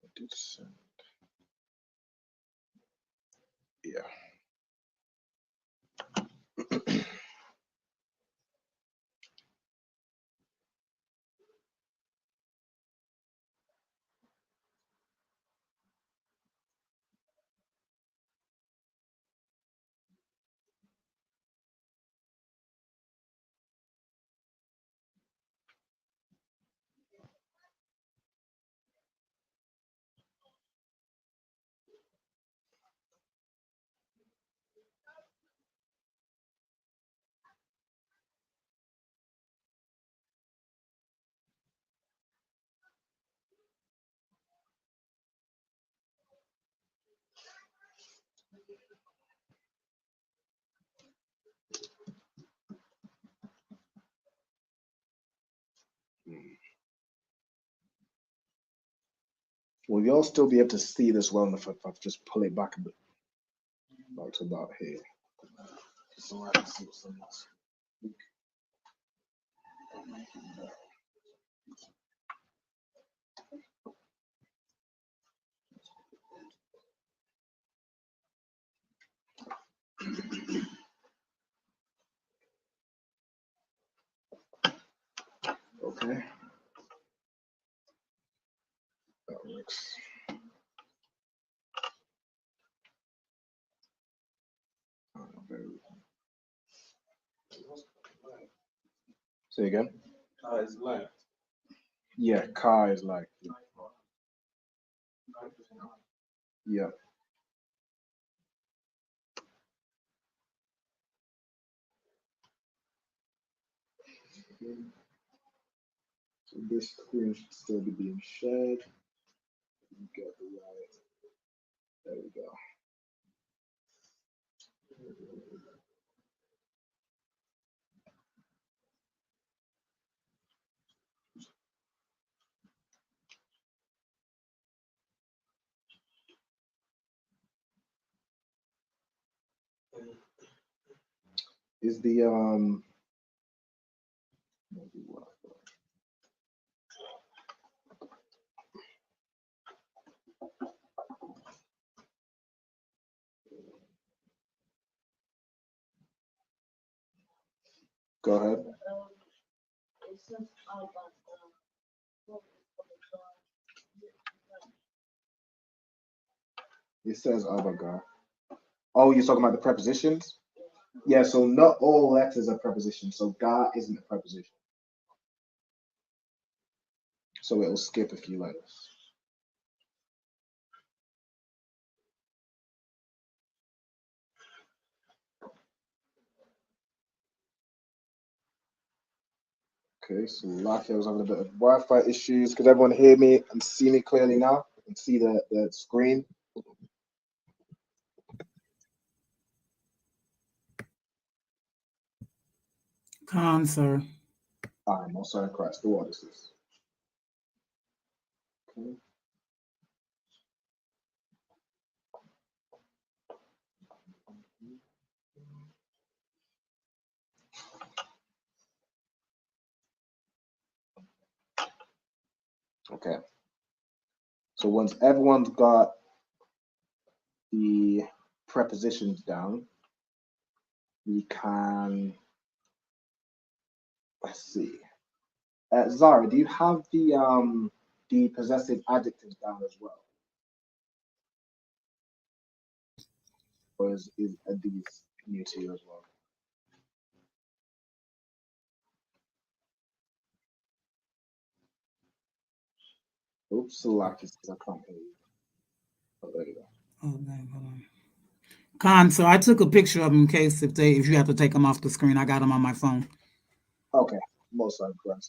I did send. Yeah. Will you all still be able to see this well enough if I just pull it back a bit, back to about here, so I can see what's on this. Okay, that works. Say again. Is live. Yeah, car is like. Yeah. So this screen should still be being shared. Get the right. There we go. Is the go ahead. It says about It says Abaga. Oh, you're talking about the prepositions? Yeah, so not all letters are prepositions. So ga isn't a preposition. So it'll skip a few letters. Okay, so Lafayette was having a bit of Wi-Fi issues. Could everyone hear me and see me clearly now? And see the screen? Con, sir. I'm also in Christ. The water is. Okay. Okay. So once everyone's got the prepositions down, we can, let's see. Zara, do you have the possessive adjectives down as well? Or are these new to you as well? Oops, Salaki says I can't hear you. Oh, there you go. Oh, dang, hold on. Con, so I took a picture of them in case if you have to take them off the screen. I got them on my phone. Okay, most likely.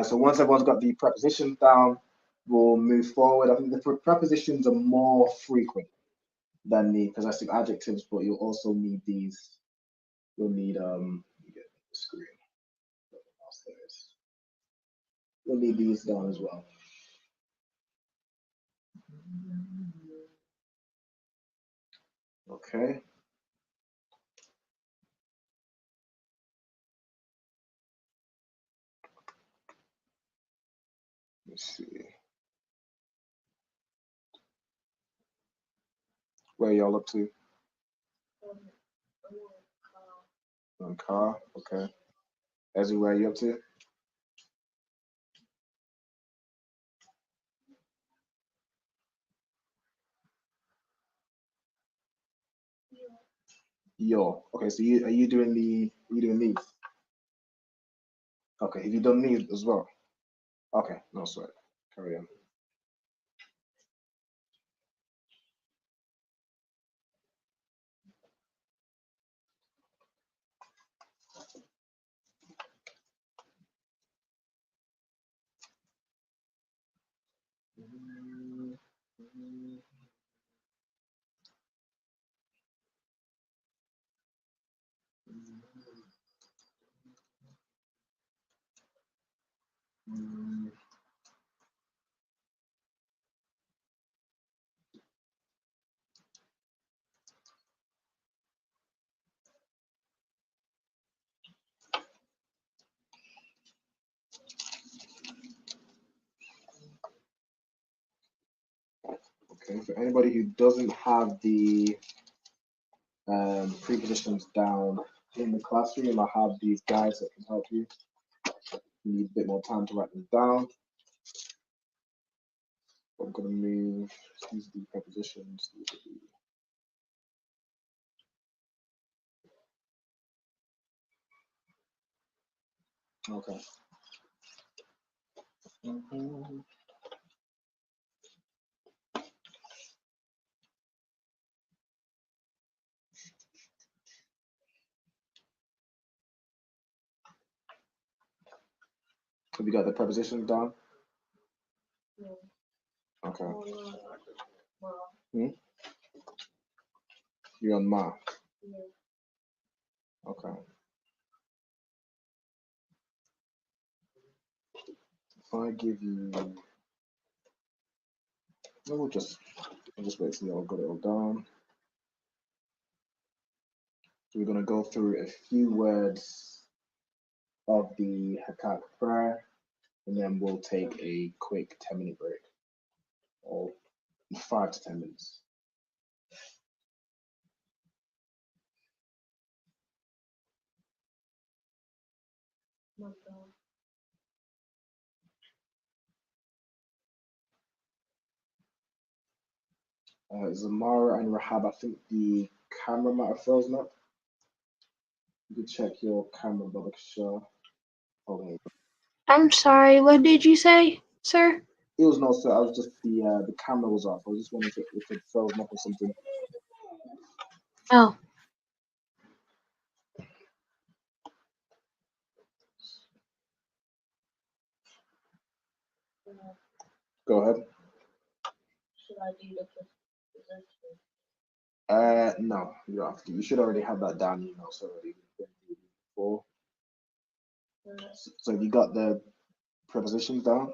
So once everyone's got the prepositions down, we'll move forward. I think the prepositions are more frequent than the possessive adjectives, but you'll also need these. You'll need let me get the screen. You'll need these down as well. Okay. Let's see. Where y'all up to? On car. Okay. Ezzy, where you up to? Yo. Okay. So are you doing these? Okay. Have you done these as well? Okay. No sweat. Carry on. Okay. For anybody who doesn't have the prepositions down in the classroom, I have these guys that can help you. You need a bit more time to write them down. I'm gonna move these the prepositions. Okay. Have you got the prepositions down? Okay. You're on ma. Okay. If I give you, we'll just wait till you all got it all down. So we're gonna go through a few words of the HAKACH prayer, and then we'll take a quick 10-minute break, or 5 to 10 minutes. Zamara and Rahab, I think the camera might have frozen up. You can check your camera, Baba Kishar. Oh, I'm sorry, what did you say, sir? it was no, sir. I was just the camera was off. I was just wondering if it frozen up or something. Oh. Go ahead. Should I do the preposition? No, you don't have to. You should already have that down. You know, so already before. So you got the prepositions down?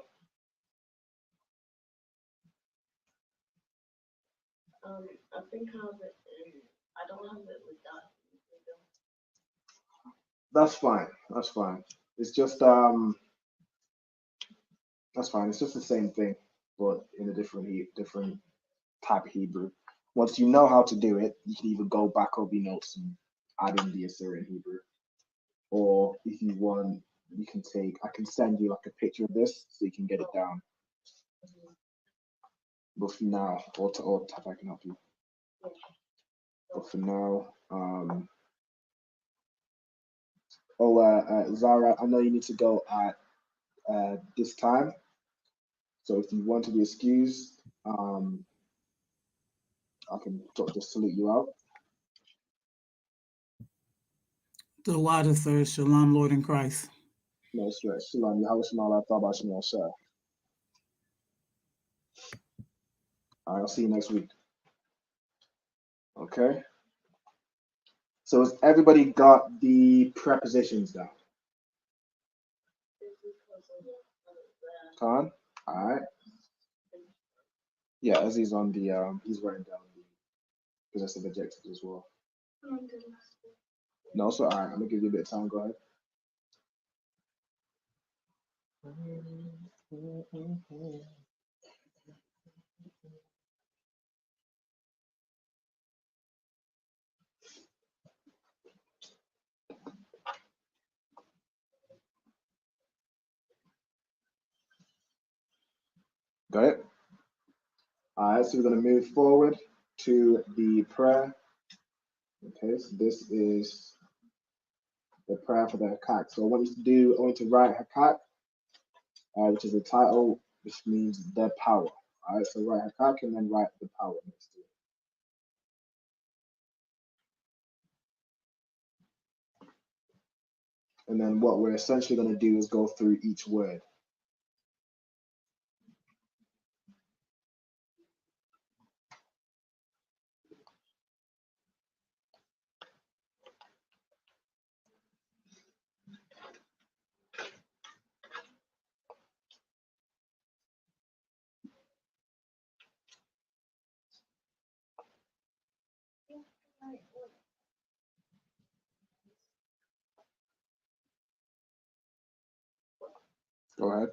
I think I have it in, I don't have it with that. That's fine. That's fine. It's just that's fine. It's just the same thing, but in a different type of Hebrew. Once you know how to do it, you can either go back over your notes and add in the Assyrian Hebrew, or if you want, you can I can send you like a picture of this so you can get it down. But for now, or Tap, I can help you. But for now, Zara, I know you need to go at this time. So if you want to be excused, I can just salute you out. To the widest, sir. Shalom, Lord in Christ. No stress. Shalom. Yahweh Shema Allah, Shema Shah. I'll see you next week. Okay. So has everybody got the prepositions down? Khan? All right. Yeah, as he's on the he's writing down the possessive adjectives as well. No, so all right, I'm gonna give you a bit of time. Go ahead. Got it? All right, so we're gonna move forward to the prayer. Okay, so this is the prayer for the HAKACH. So I want you to write HAKACH, which is the title, which means the power. All right, so write HAKACH and then write the power next to it. And then what we're essentially going to do is go through each word. Go ahead.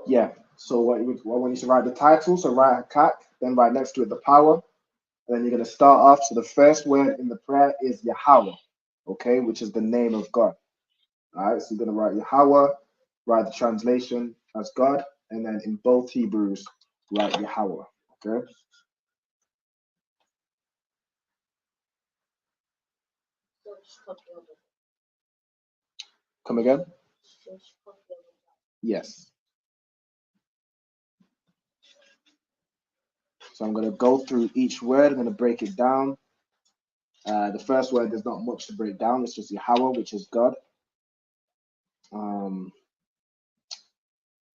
Yeah, so what I want you to write the title, so write HAKACH, then right next to it the power, and then you're going to start off. So the first word in the prayer is Yahweh, okay, which is the name of God. All right, so you're going to write Yahweh, write the translation as God, and then in both Hebrews, write Yahweh, okay? Come again? Yes. So I'm going to go through each word. I'm going to break it down. The first word, there's not much to break down. It's just Yahweh, which is God. And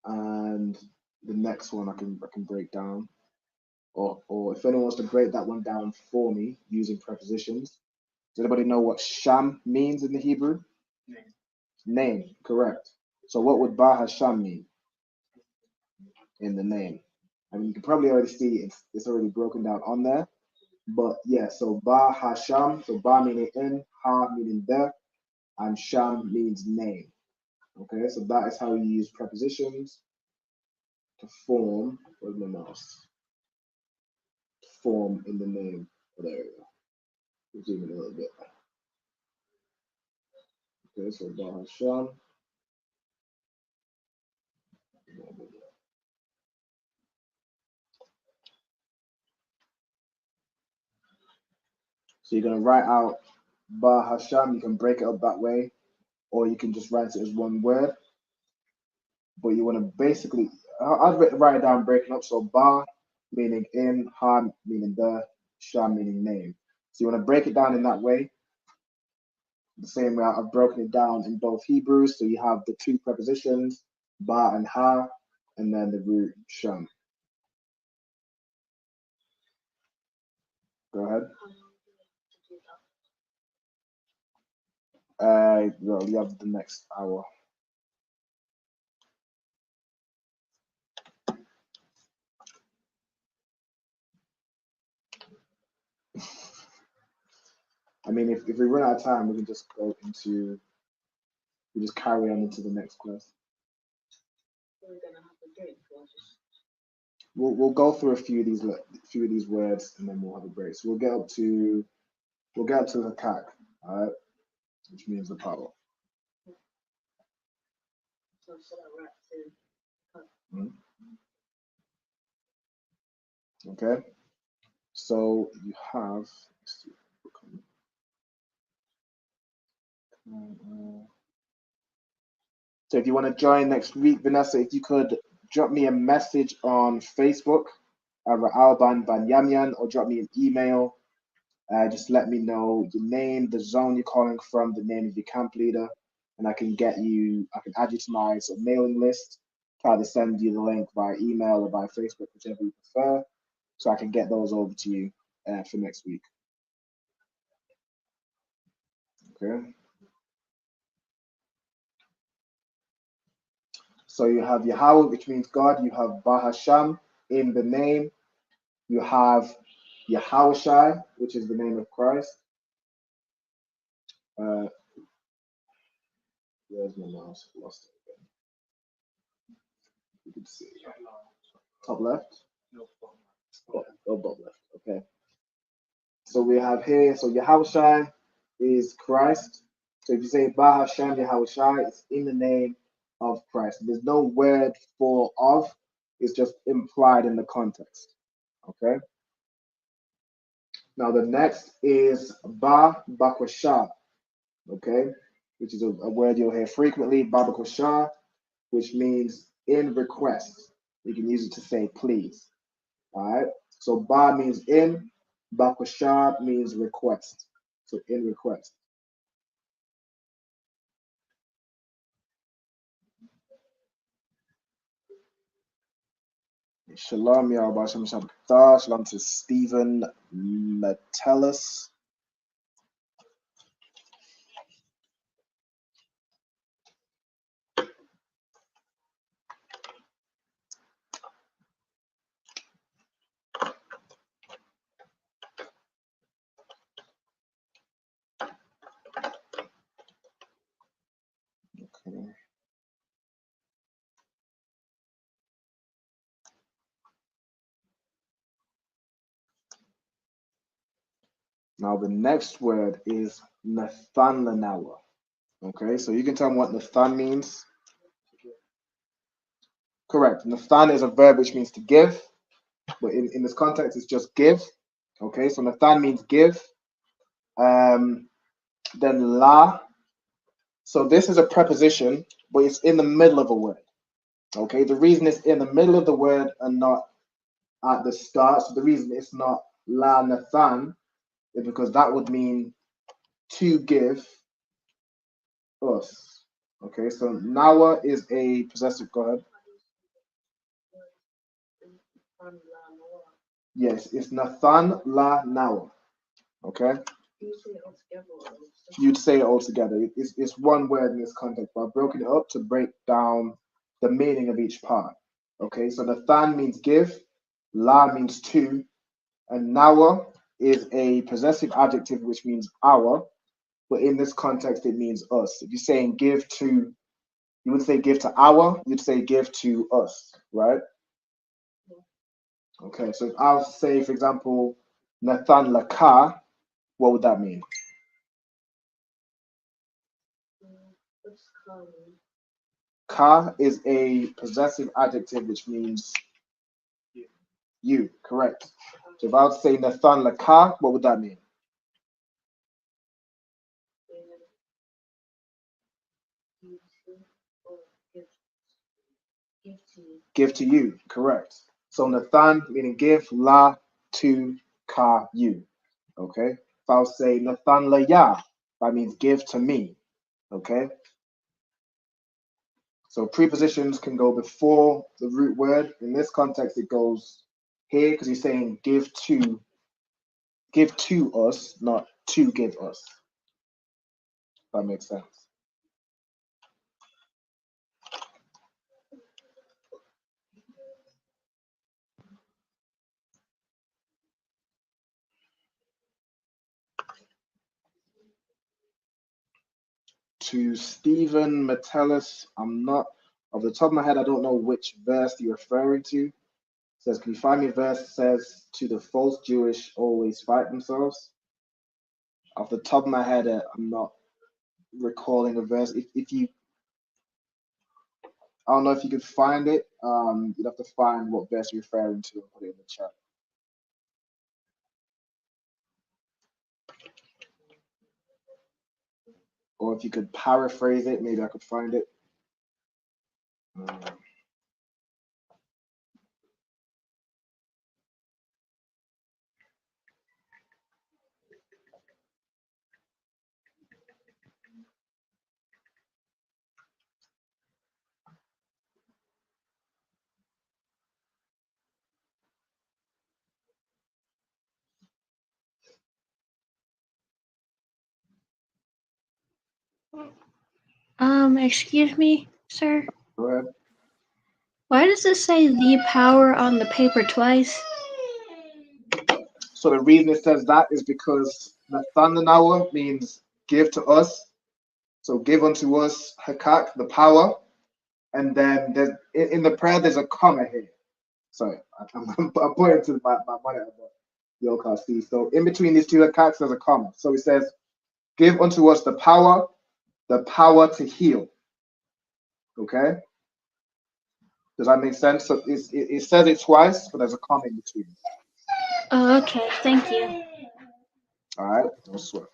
the next one I can break down. Or if anyone wants to break that one down for me using prepositions. Does anybody know what Sham means in the Hebrew? Name, correct. So what would Ba Hasham mean in the name? I mean, you can probably already see it's already broken down on there. But yeah, so Ba Hasham, so Ba meaning in, Ha meaning there, and Sham means name. Okay, so that is how you use prepositions to form, where's my mouse? To form in the name. Oh, there we go. Zoom in a little bit. Okay, so Ba Hasham. So you're gonna write out Ba Hasham, you can break it up that way, or you can just write it as one word. But you want to basically, I'd write it down breaking up. So Ba meaning in, Ha meaning the, Sham meaning name. So you want to break it down in that way. The same way I've broken it down in both Hebrews. So you have the two prepositions, Ba and Ha, and then the root Sham. Go ahead. Well, you have the next hour. I mean, if we run out of time, we can just we just carry on into the next class. We'll go through a few of these words and then we'll have a break. So we'll get up to HAKACH, all right, which means the power. Okay, so you have. Let's see. So if you want to join next week, Vanessa, if you could drop me a message on Facebook, Alban Banyamyan, or drop me an email. Just let me know your name, the zone you're calling from, the name of your camp leader, and I can add you to my sort of mailing list, try to send you the link via email or via Facebook, whichever you prefer, so I can get those over to you for next week. Okay. So you have Yahweh, which means God. You have Bahasham, in the name. You have Yahushai, which is the name of Christ. Where's my mouse? Lost it again. You can see top left. Oh, bottom left. Okay. So we have here. So Yahushai is Christ. So if you say Bahasham Yahushai, it's in the name of Christ. There's no word for of. It's just implied in the context. Okay. Now the next is Bakwashah, okay, which is a word you'll hear frequently, Bakwashah, which means in request. You can use it to say please. All right. So Ba means in, Bakwashah means request. So in request. Shalom, Yahweh Shem Shabbat. Shalom to Stephen Metellus. Okay. Now the next word is Nathan Lanawa. Okay, so you can tell me what Nathan means. Correct. Nathan is a verb which means to give, but in this context, it's just give. Okay, so Nathan means give. Then la. So this is a preposition, but it's in the middle of a word. Okay, the reason it's in the middle of the word and not at the start, so the reason it's not la Nathan is because that would mean to give us. Okay, so nawa is a possessive. Go ahead. Yes, it's Nathan la nawa. Okay. You'd say it all together. It's one word in this context, but I've broken it up to break down the meaning of each part. Okay, so Nathan means give, la means to, and nawa is a possessive adjective which means our, but in this context it means us. If you're saying give to, you would say give to our, you'd say give to us, right? Okay, so if I was to say, for example, Nathan laka, what would that mean? Ka is a possessive adjective which means you, correct. So if I was to say Nathan laka, what would that mean? Give to you, correct. So Nathan meaning give, la to ka you. Okay. If I was to say Nathan la ya, that means give to me. Okay. So prepositions can go before the root word. In this context, it goes here because you're saying give to us, not to give us. That makes sense. To Stephen Metellus, I'm not, off the top of my head, I don't know which verse you're referring to. It says, can you find me a verse that says, to the false Jewish always fight themselves? Off the top of my head, I'm not recalling a verse. If you, I don't know if you could find it. You'd have to find what verse you're referring to and put it in the chat. Or if you could paraphrase it, maybe I could find it. Excuse me, sir. Go ahead. Why does it say the power on the paper twice? So the reason it says that is because Nathanawa means give to us. So give unto us, Hakach, the power. And then there's in the prayer, there's a comma here. Sorry, I'm pointing to my monitor, but you all can't see. So in between these two Hakachs, there's a comma. So it says, give unto us the power to heal. Okay? Does that make sense? So it says it twice, but there's a comma in between. Oh, okay. Thank you. All right, no sweat.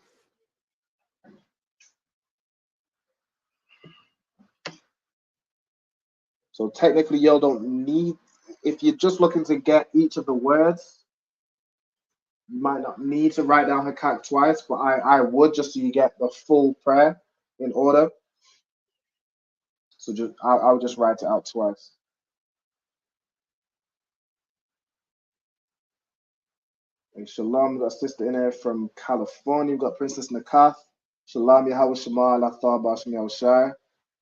So technically, y'all don't need, if you're just looking to get each of the words, you might not need to write down Hakach twice, but I would, just so you get the full prayer in order. So just I'll just write it out twice. And shalom, we've got a sister in here from California. We've got Princess Nakath. Shalom, Yahweh Shema, Allah Thaba, Shem Yahushai.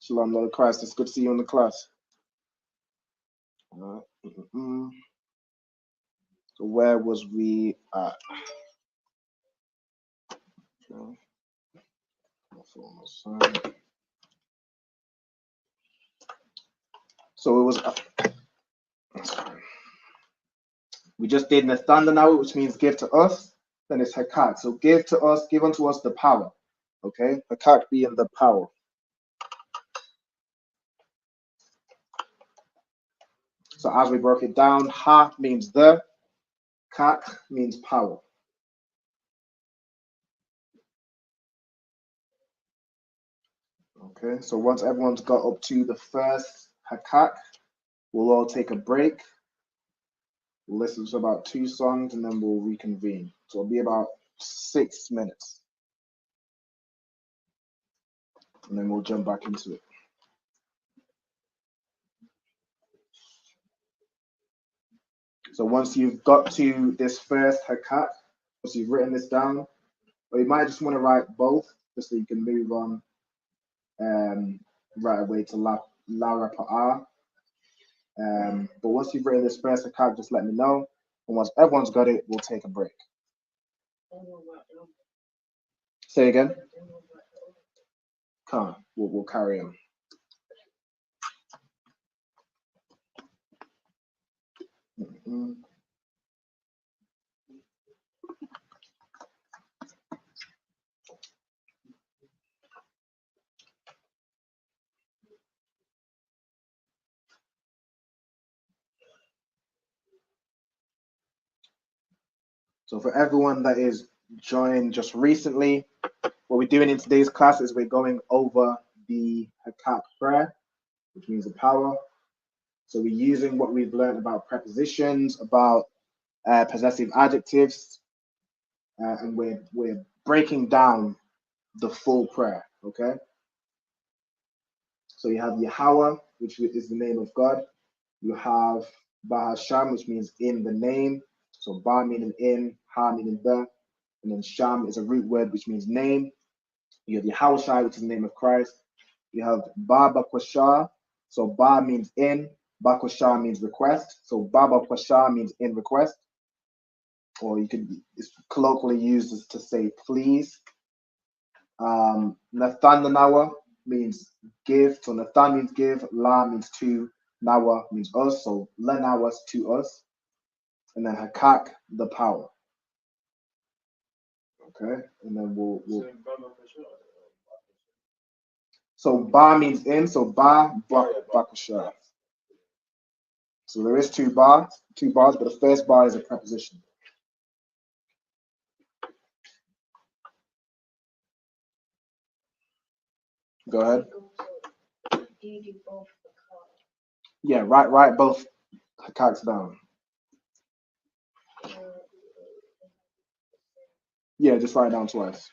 Shalom, Lord of Christ. It's good to see you in the class. So where was we at? So it was, we just did Nathanawa, which means give to us. Then it's Hakach. So give to us, give unto us the power. Okay, Hakach being the power. So as we broke it down, Ha means the, Kach means power. Okay, so once everyone's got up to the first Hakach, we'll all take a break. We'll listen to about 2 songs and then we'll reconvene. So it'll be about 6 minutes. And then we'll jump back into it. So once you've got to this first Hakach, once you've written this down, or you might just want to write both, just so you can move on right away to La Rapa'ah. But once you've written this first Hakach, just let me know. And once everyone's got it, we'll take a break. Say again? Come on, we'll carry on. So for everyone that is joined just recently, what we're doing in today's class is we're going over the Hakach prayer, which means the power. So we're using what we've learned about prepositions, about possessive adjectives, and we're breaking down the full prayer, okay? So you have Yahweh, which is the name of God. You have Bahasham, which means in the name. So Ba meaning in, Ha meaning the, and then Sham is a root word which means name. You have Yahushai, which is the name of Christ. You have Ba Bakwashah. So Ba means in, Bakwashah means request. So Ba Bakwashah means in request. Or you could, it's colloquially used as to say please. Nathanawa means give. So Nathan means give, La means to, Nawa means us. So La Nawas to us. And then Hakach, the power. Okay, and then we'll so Ba means in, so Ba Bakusha. So there is 2 bars, but the first bar is a preposition. Go ahead. Do you do both Yeah, write both HAKACHs down. Yeah, just write it down twice.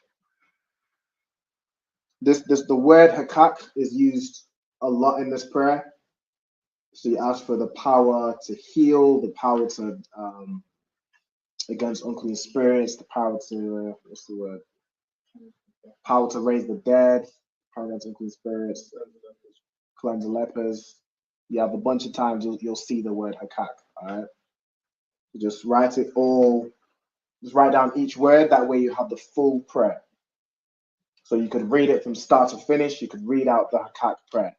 The word HAKACH is used a lot in this prayer. So you ask for the power to heal, the power to against unclean spirits, the power to what's the word? Power to raise the dead, power against unclean spirits, cleanse the lepers. You have a bunch of times you'll see the word HAKACH. All right. Just write it all. Just write down each word. That way you have the full prayer. So you could read it from start to finish. You could read out the HAKACH prayer.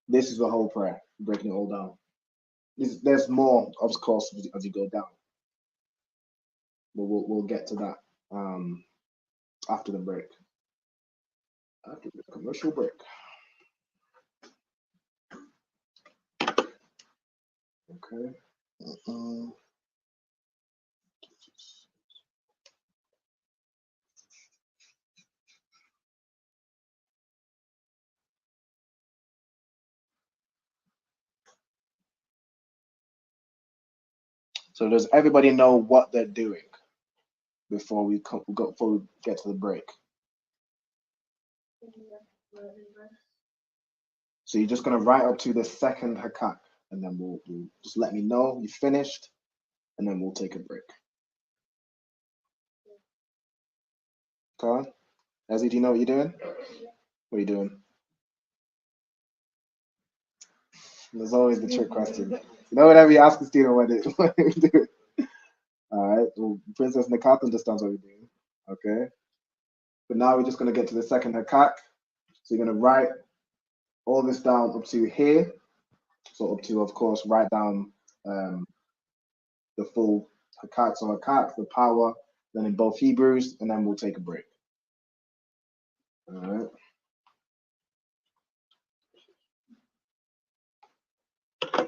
This is the whole prayer, breaking it all down. There's more, of course, as you go down. But we'll get to that after the break. After the commercial break. Okay. So does everybody know what they're doing before we get to the break? So you're just gonna write up to the second HAKACH, and then we'll just let me know you finished, and then we'll take a break. Okay. Ezzy, do you know what you're doing? What are you doing? There's always the trick question. You know, whenever you ask a student what they do. All right. Well, Princess Nakata understands what we're doing. Okay. But now we're just gonna get to the second HAKACH. So you're gonna write all this down up to here. So up to, of course, write down the full HAKACH. So HAKACH, the power, then in both Hebrews, and then we'll take a break. All right.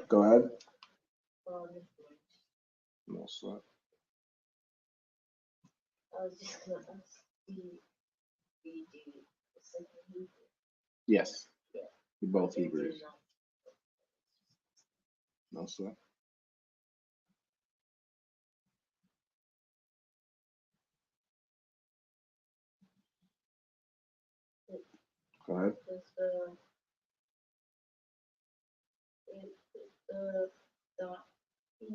Go ahead. No sweat. I was just gonna ask, do you do the second Hebrew? Yes. Yeah. We both Hebrews. No sweat. Go ahead. The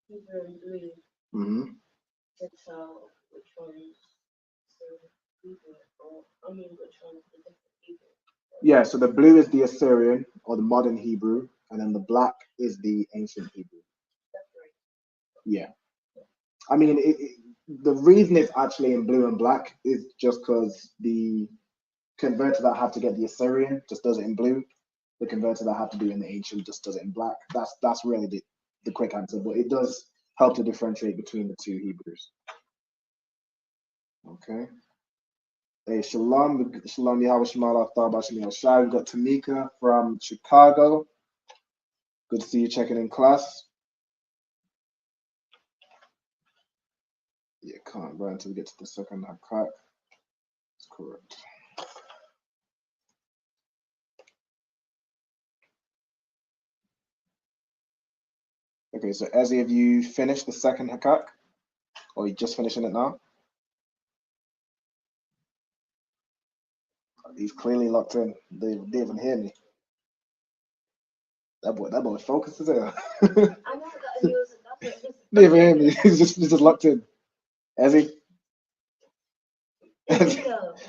Hebrew and blue. Mm-hmm. That's how which one is the Hebrew, or I mean which one is the different Hebrew. Yeah, so the blue is the Assyrian or the modern Hebrew, and then the black is the ancient Hebrew. Yeah. I mean, the reason it's actually in blue and black is just because the converter that have to get the Assyrian just does it in blue. The converter that have to do in the ancient just does it in black. That's really the quick answer, but it does help to differentiate between the two Hebrews. Okay. Hey, Shalom, Yahweh Shemala, Thaba Shalom Shai. We've got Tamika from Chicago. Good to see you checking in class. Yeah, can't run until we get to the second HAKACH. That's correct. Okay, so Ezzy, have you finished the second HAKACH? Or are you just finishing it now? He's clearly locked in. They didn't even hear me. That boy focused as hell. I know that he was. Didn't even hear me. He's just locked in. Ezzy?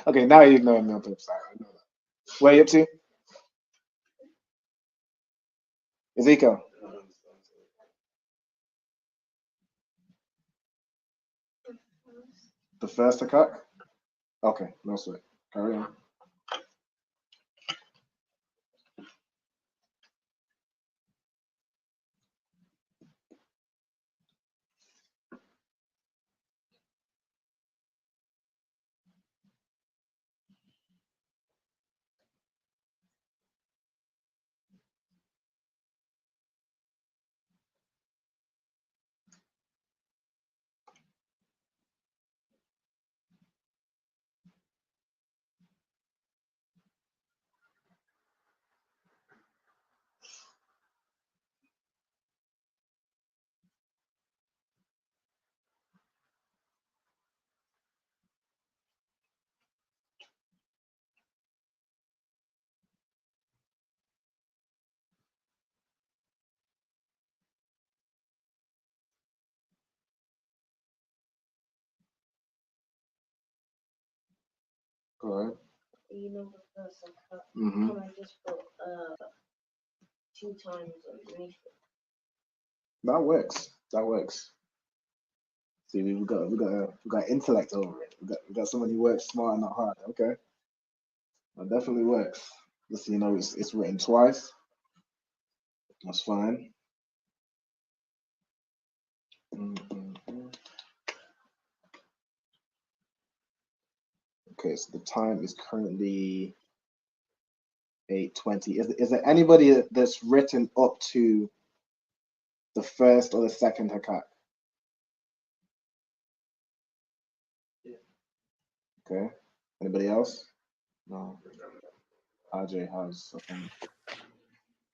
Okay, now you're ignoring me on purpose. I know that. Where are you up to? Ezekiel? The first HAKACH? Okay, no sweat. Carry on. Go ahead. You know the first HAKACH. Mm-hmm. Can I just put 2 times underneath it? That works. That works. See, we got intellect over it. We got someone who works smart and not hard. Okay, that definitely works. Just so you know, it's written twice. That's fine. Okay, so the time is currently 8:20. Is there anybody that's written up to the first or the second HAKACH? Okay. Anybody else? No. RJ has, I think.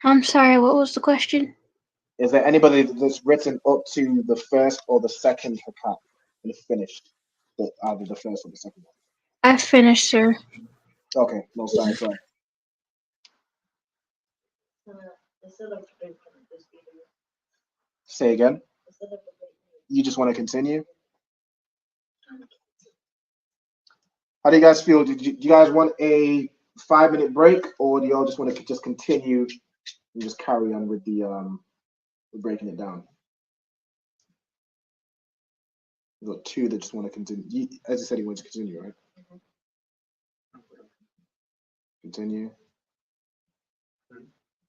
I'm sorry, what was the question? Is there anybody that's written up to the first or the second HAKACH and finished? Either the first or the second one? I finished, sir. Okay, no, sorry. Instead of breaking this video, Say again. instead of breaking You just want to continue? How do you guys feel? Do you guys want a 5-minute break, or do y'all just want to just continue and just carry on with the with breaking it down? We've got 2 that just want to continue. As you said, you want to continue, right? Continue. Do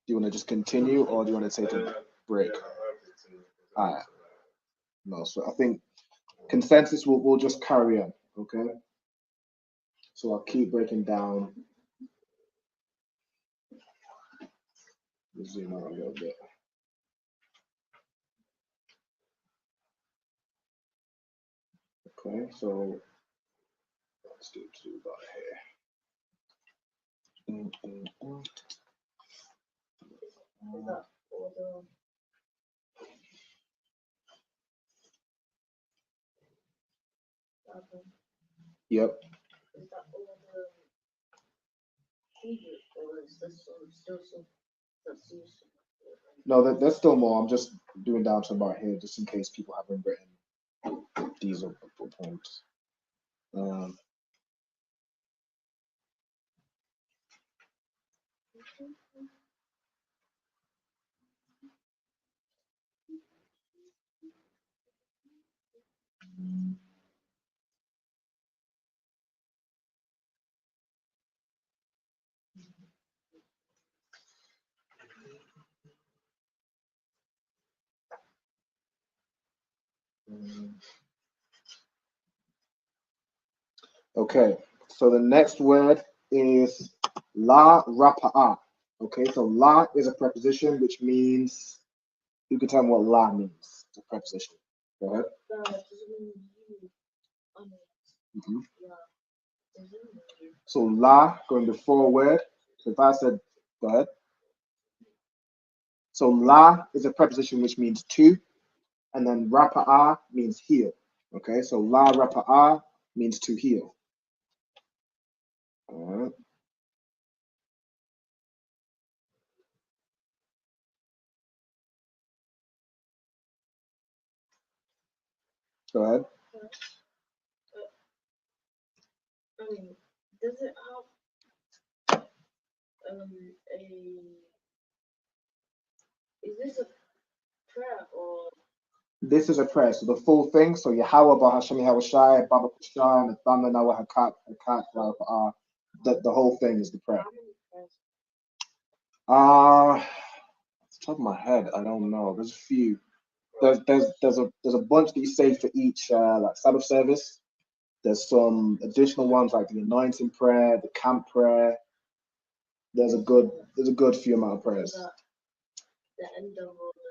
you want to just continue, or do you want to take a break? All right. No, so I think consensus will just carry on, okay? So I'll keep breaking down. Zoom out a little bit. Okay, so let's do 2 about here. is that all the Yep. is that all the Hebrew, or is there still some that's used? No, there's still more. I'm just doing down to about here, just in case people haven't written these up points. Okay, so the next word is la rapa'a. Okay, so la is a preposition, which means, you can tell me what la means. It's a preposition. Go ahead. Mhm. So la going before a word. So if I said, go ahead. So la is a preposition which means to, and then rapa'a means heal. Okay, so la rapa'a means to heal. All right. Go ahead. Does it have is this a prayer or? This is a prayer. So the full thing. So Yahweh Bahasham Yahweh Shai, Baba Kushan, Nathana Nawa HAKACH, the whole thing is the prayer. How many prayers? Off the top of my head, I don't know. There's a few. There's a bunch that you say for each like Sabbath service. There's some additional ones like the anointing prayer, the camp prayer. There's a good few amount of prayers. The end of all the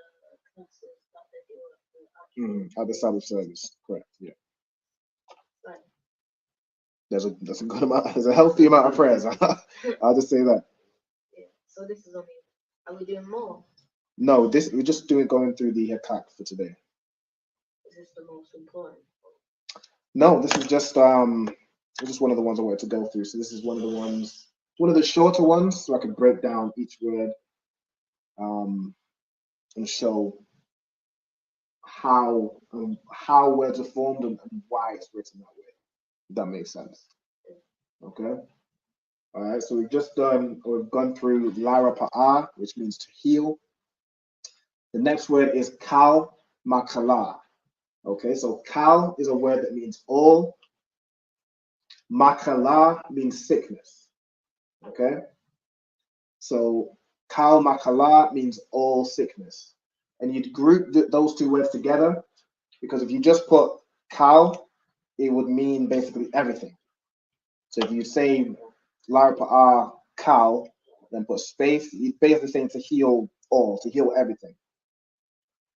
classes that they do At the Sabbath service, correct? Yeah. Right. There's a good amount. There's a healthy amount of prayers. I'll just say that. Yeah. So this is only. Are we doing more? No, we're just going through the HAKACH for today. Is this the most important? No, this is just one of the ones I wanted to go through. So this is one of the shorter ones, so I can break down each word, and show how words are formed and why it's written that way. If that makes sense. Okay. All right. So we've gone through Lara Pa'a, which means to heal. The next word is Kal Makala. Okay. So Kal is a word that means all. Makala means sickness. Okay. So Kal Makala means all sickness. And you'd group those two words together because if you just put Kal, it would mean basically everything. So if you say Larpa Kal, then put space, you're basically saying to heal all, to heal everything.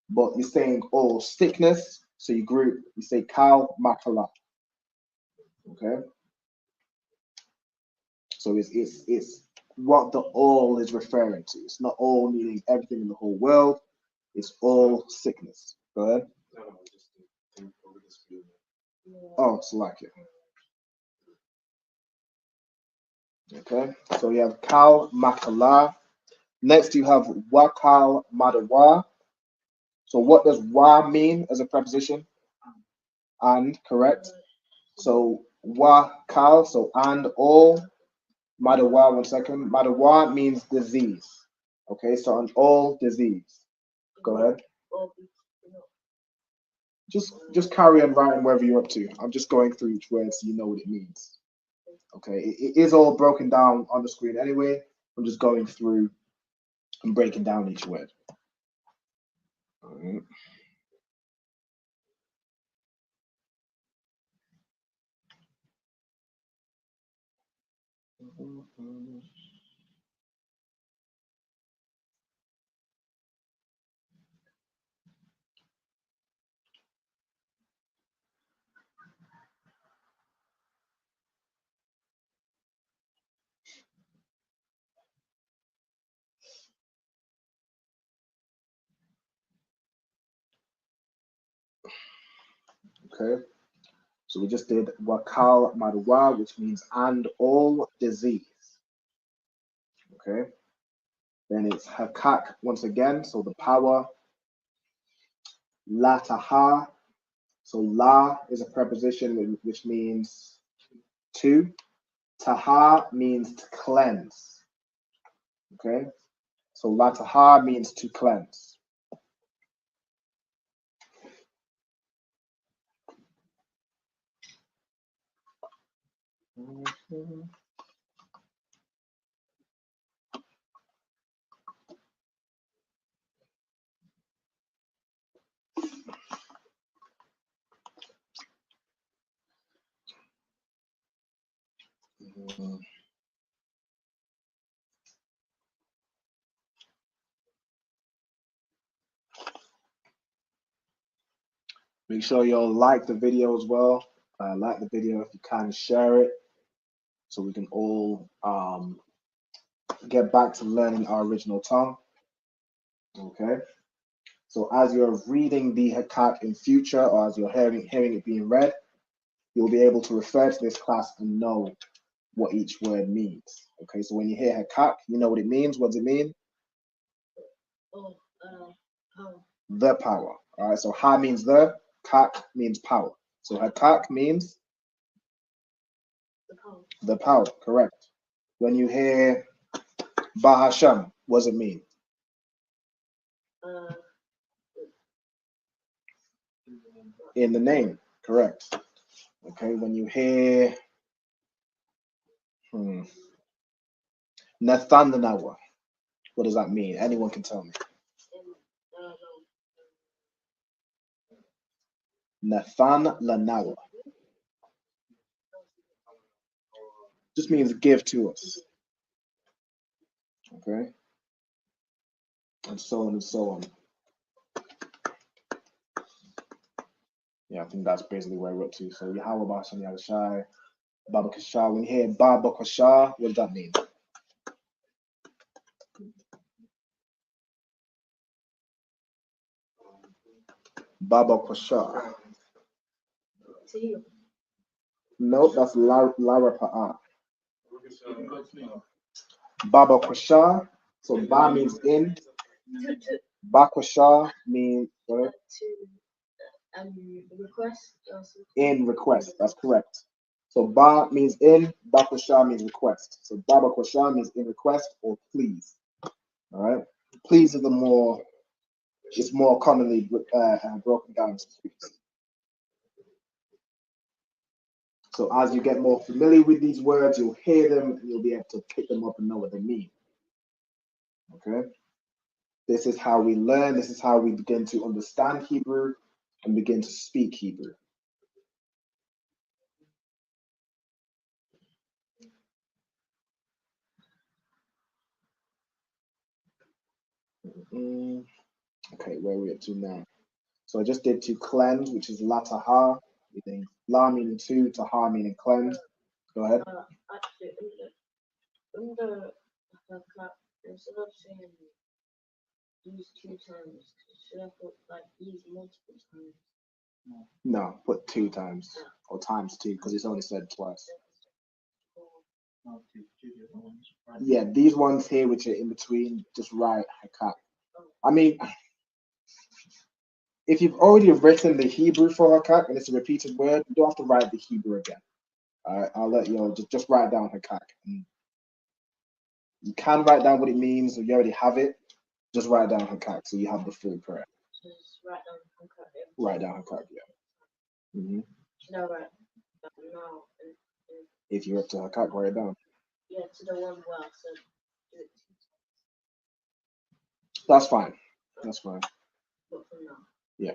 But you're saying all sickness, so you say Kal Makala. Okay? So it's what the all is referring to. It's not all meaning everything in the whole world, it's all sickness. Go ahead. Oh, it's like it. Okay, so you have Kal Makala. Next, you have Wakal Madawa. So what does wa mean as a preposition? And, correct? So Wakal, so and all. Madawa, 1 second. Madawa means disease. Okay, so an all disease. Go ahead. Just carry on writing wherever you're up to. I'm just going through each word so you know what it means. Okay, it is all broken down on the screen anyway. I'm just going through and breaking down each word. All right. Okay, so we just did Wakal Madwa, which means and all disease. Okay, then it's HAKACH once again, so the power. La Taha, so La is a preposition which means to. Taha means to cleanse. Okay, so La Taha means to cleanse. Make sure y'all like the video as well. Like the video if you can, share it so we can all get back to learning our original tongue. Okay. So as you're reading the HAKACH in future, or as you're hearing it being read, you'll be able to refer to this class and know what each word means. Okay, so when you hear HAKACH, you know what it means. What does it mean? The power. All right, so Ha means the, Kach means power. So HAKACH means the power, correct. When you hear Bahasham, what does it mean? In the name, correct. Okay, when you hear Nathanawa, what does that mean? Anyone can tell me. Nathan Lanawa. Just means give to us. Okay. And so on and so on. Yeah, I think that's basically where we're up to. So Yahweh Basham Yahushai, Baba Kasha. When you hear Baba Kasha, what does that mean? Baba Kasha. No, that's Lara Pa'a. Baba Kasha. So Ba means in. Bakasha means what? In request. That's correct. So ba means in, bakasha means request. So ba bakasha means in request or please. All right. Please is the more, it's more commonly broken down to please. So as you get more familiar with these words, you'll hear them and you'll be able to pick them up and know what they mean. Okay. This is how we learn. This is how we begin to understand Hebrew and begin to speak Hebrew. Okay, where are we up to now? So I just did to cleanse, which is la taha, meaning la meaning to, taha meaning cleanse. Go ahead. Actually, under HAKACH, instead of saying use 2 times, should I put like use multiple times? No, put 2 times or times 2 because it's only said twice. Yeah, these ones here, which are in between, just write HAKACH. I mean, if you've already written the Hebrew for HAKACH and it's a repeated word, you don't have to write the Hebrew again. I'll let you know, just write down HAKACH. And you can write down what it means, or you already have it. Just write down HAKACH so you have the full prayer. Just write down HAKACH. Write down HAKACH, yeah. Should I write that now? If you're up to HAKACH, write it down. Yeah, to the one where I said do it 2 times. That's fine. That's fine. But for now. Yeah,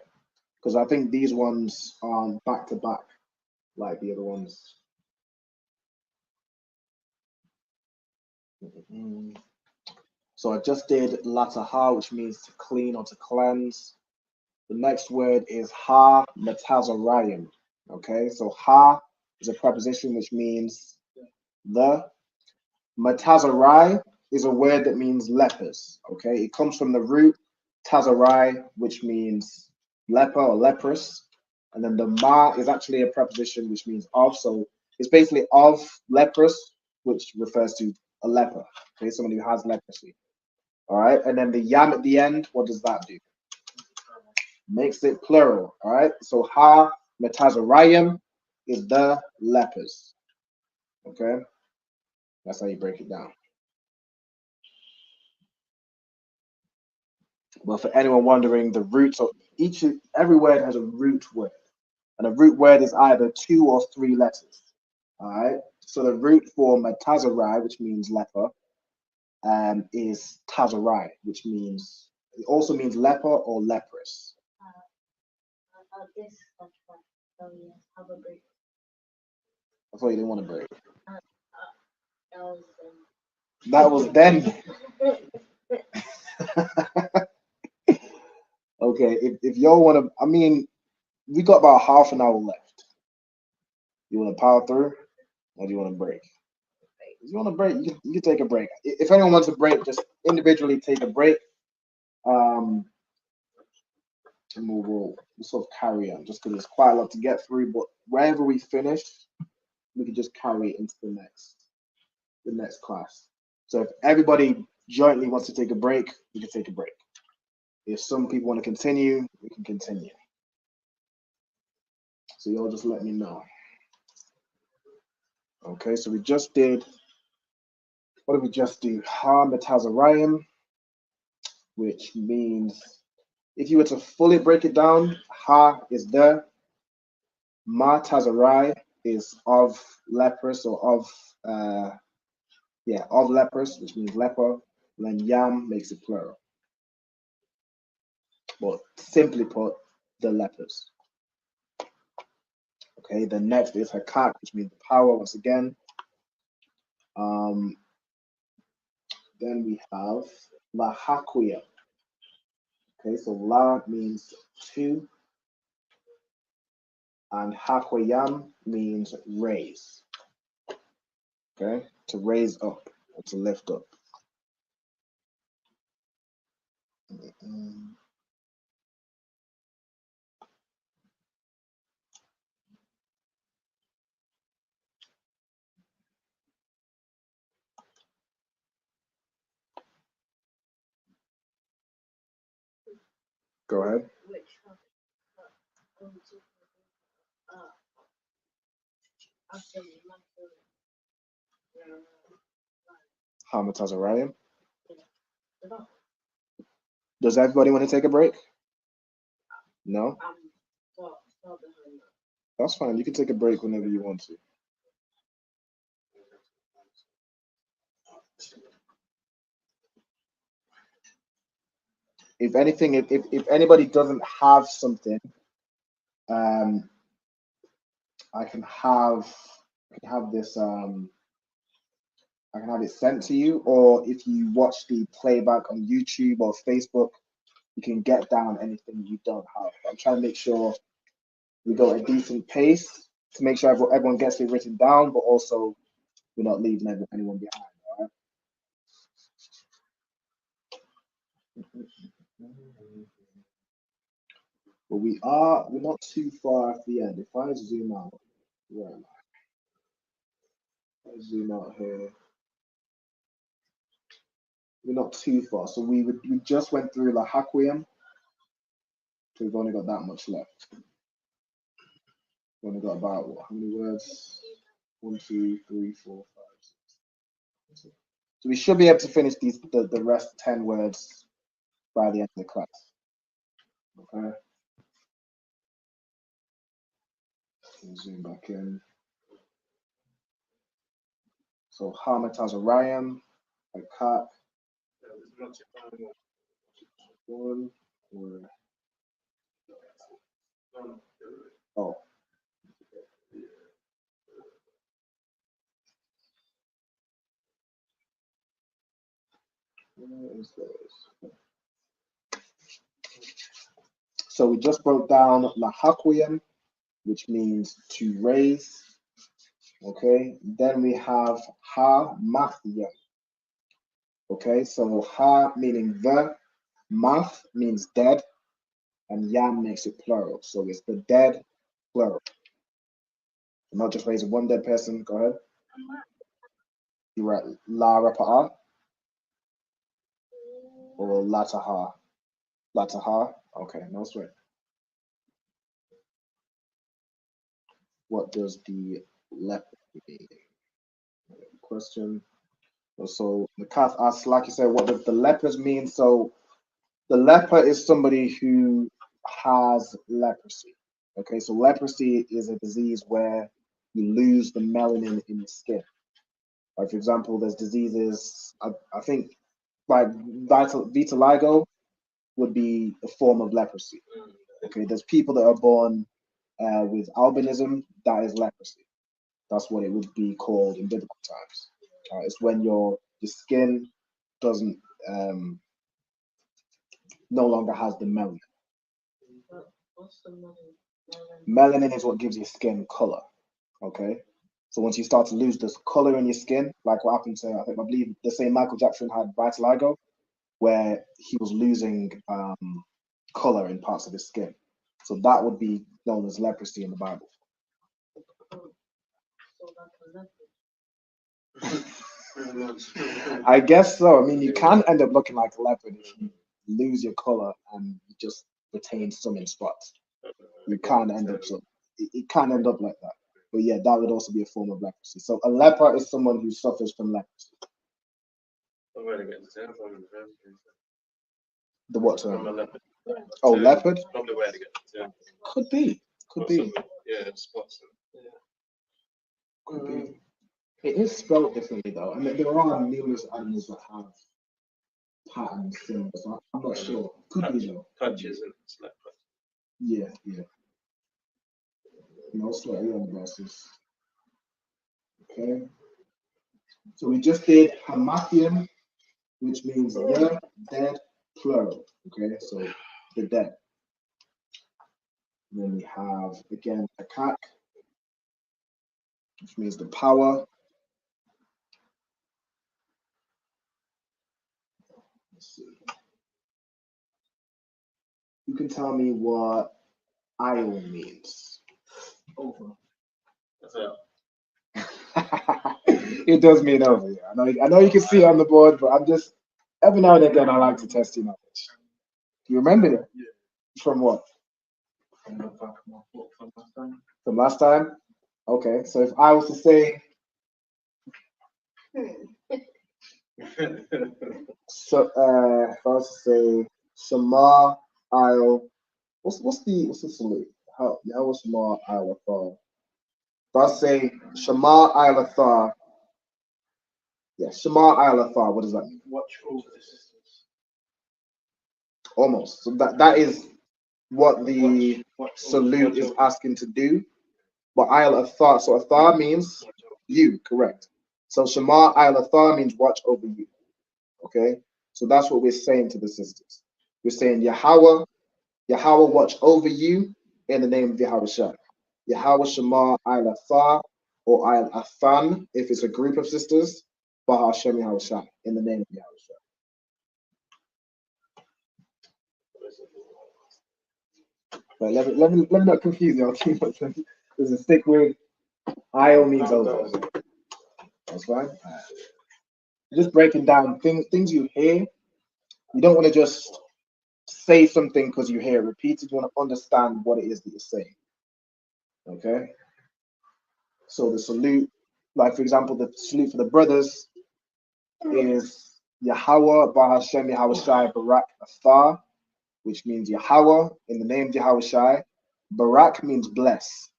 because I think these ones are back to back, like the other ones. So I just did lataha, which means to clean or to cleanse. The next word is ha metazorayim. Okay, so ha is a preposition which means the. Metazorai is a word that means lepers. Okay, it comes from the root tazarai, which means leper or leprous, and then the ma is actually a preposition which means of. So it's basically of leprous, which refers to a leper. Okay, somebody who has leprosy. All right, and then the yam at the end, what does that do? Makes it plural. All right, so ha metazorayim is the lepers. Okay, that's how you break it down. But for anyone wondering, the roots of every word has a root word, and a root word is either 2 or 3 letters. All right. So the root for metazorai, which means leper, is tazorai, which means it also means leper or leprous. This have a break. I thought you didn't want to break. That was then. Okay, if y'all want to, I mean, we got about half an hour left. You want to power through, or do you want to break? If you want to break, you can take a break. If anyone wants a break, just individually take a break. And we'll sort of carry on, just because there's quite a lot to get through. But wherever we finish, we can just carry it into the next class. So if everybody jointly wants to take a break, we can take a break. If some people want to continue, we can continue. So y'all just let me know. Okay, so we just did, what did we just do? Ha metazorayim, which means, if you were to fully break it down, ha is the, ma tazarai is of leprous or of leprous, which means leper, and then yam makes it plural. But simply put, the lepers. Okay, the next is HAKACH, which means the power once again. Then we have Lahakuya. Okay, so La means 2, and Hakwayam means raise. Okay, to raise up or to lift up. Go ahead. after Hamid Ryan. the Does everybody want to take a break? No? far behind that. That's fine. You can take a break whenever you want to. If anything, if anybody doesn't have something, I can have this I can have it sent to you, or if you watch the playback on YouTube or Facebook, you can get down anything you don't have. I'm trying to make sure we go at a decent pace to make sure everyone gets it written down, but also we're not leaving anyone behind. All right. But we're not too far at the end. If I zoom out, where am I? I zoom out here. We're not too far. So we just went through Lahakwim. So we've only got that much left. We've only got about what, how many words? 1, 2, 3, 4, 5, 6, 7. So we should be able to finish the rest 10 words by the end of the class. Okay. Zoom back in. So Hamataz Arayam, HAKACH. One or oh. Where is this? So we just broke down Lahakwim, which means to raise. Okay, then we have Ha Mathya. Okay, so Ha meaning the, Math means dead, and Yam makes it plural. So it's the dead plural. Not just raising one dead person. Go ahead. You're right. La Rapa'a or Lataha. Lataha. Okay, no sweat. What does the leper mean? Question. So the Kath asks, like you said, what does the lepers mean? So the leper is somebody who has leprosy. Okay, so leprosy is a disease where you lose the melanin in your skin. Like, for example, there's diseases, I think, like vitiligo would be a form of leprosy. Okay, there's people that are born with albinism, that is leprosy. That's what it would be called in biblical times. It's when your skin doesn't no longer has the melanin. What's the melanin? Melanin is what gives your skin color. Okay, so once you start to lose this color in your skin, like what happened to I believe the same Michael Jackson had vitiligo, where he was losing color in parts of his skin. So that would be known as leprosy in the Bible. I guess so. I mean, you can end up looking like a leopard if you lose your color and you just retain some in spots. You can't end up so it can end up like that. But yeah, that would also be a form of leprosy. So a leper is someone who suffers from leprosy. The what term? Oh, leopard? Could be. Could be. Yeah, spots. Could be. It is spelled differently though. I mean, there are numerous animals that have patterns, symbols. I'm not sure. Could be though. Touches and it's like Yeah, yeah. No sweaty on glasses. Okay. So we just did Hamathium, which means the dead plural. Okay, so the dead. And then we have again HAKACH, which means the power. Let's see. You can tell me what Io means. Over. It does mean over. Yeah. I know you can see it on the board, but I'm just every now and again I like to test your knowledge. Do you remember it? Yeah. From what? From last time. From last time? Okay, so if I was to say, if I was to say Shema Isle, what's the salute? How was Shema Isle Athar? If I say Shema Isle Athar, yeah, Shema Isle Athar, what does that mean? Watch over the sisters. Almost. So that is what the salute watch is over. asking to do. But Isle Athar, so Athar means you, correct. So Shema Isle Athar means watch over you. Okay? So that's what we're saying to the sisters. We're saying Yahweh watch over you in the name of Yahweh Shai. Yahweh Shema Isle Athar or Isle Athan if it's a group of sisters. Baha Hashem Yahweh Shai in the name of Yahweh Shai. But let me not confuse you. Too much. There's a stick with Isle means over. That's fine. Just breaking down things you hear. You don't want to just say something because you hear it repeated. You want to understand what it is that you're saying. Okay. So the salute, like for example, the salute for the brothers is Yahweh Bahashem Yahweh Shai Barak Athar, which means Yahweh in the name of Yahweh Shai. Barak means bless,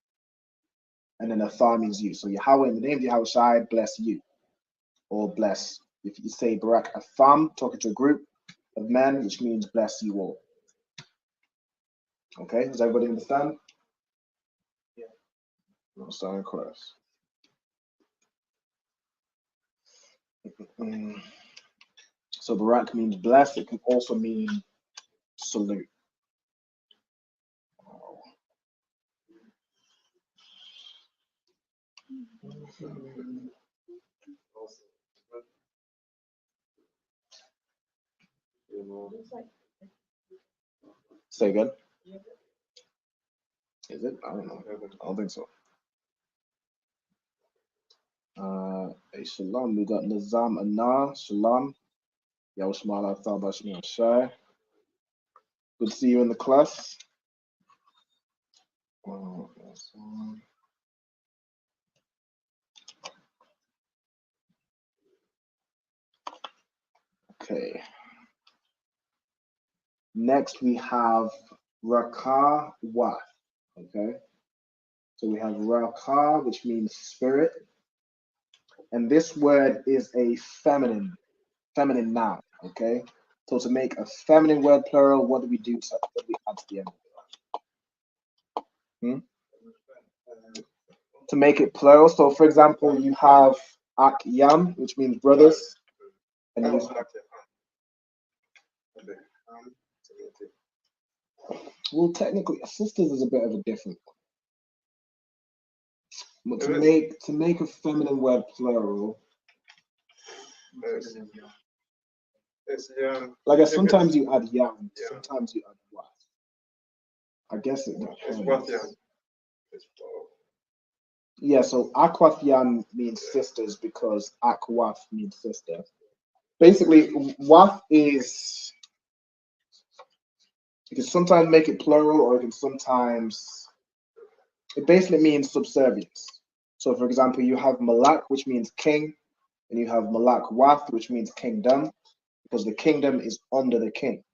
and then Athar means you. So Yahweh in the name of Yahweh Shai, bless you, or bless. If you say Barak Atham, talking to a group of men, which means bless you all. Okay, does everybody understand? Yeah. Understand, Christ. So Barak means bless. It can also mean salute. Say again. Is it? I don't know. I don't think so. Shalom. We got Nizam Anna. Shalom. Yawashmala Thabashmi Shai. Good to see you in the class. Okay. Next we have Raka Wath. Okay. So we have Raka, which means spirit. And this word is a feminine noun. Okay. So to make a feminine word plural, what do we do? What do we add to the end? To make it plural. So for example, you have Ak Yam, which means brothers. And you well, technically, sisters is a bit of a different one. But to make a feminine word plural, like sometimes you add yam, sometimes you add what. I guess it depends. Yeah, so Akwath Yam means sisters because Akwath means sister. Basically, Wath is, you can sometimes make it plural or you can sometimes, it basically means subservience. So for example, you have Malak, which means king, and you have Malak Wath, which means kingdom, because the kingdom is under the king.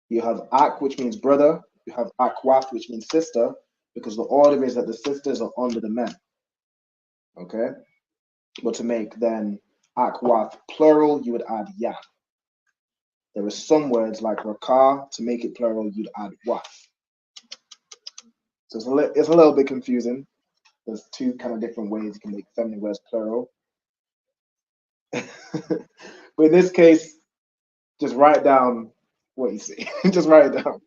You have Ak, which means brother. You have Akwath, which means sister, because the order is that the sisters are under the men. Okay? But to make then Akwath plural, you would add Ya. There are some words like Rakah, to make it plural, you'd add Wath. So it's a little bit confusing. There's two kind of different ways you can make feminine words plural. But in this case, just write down what you see. Just write it down.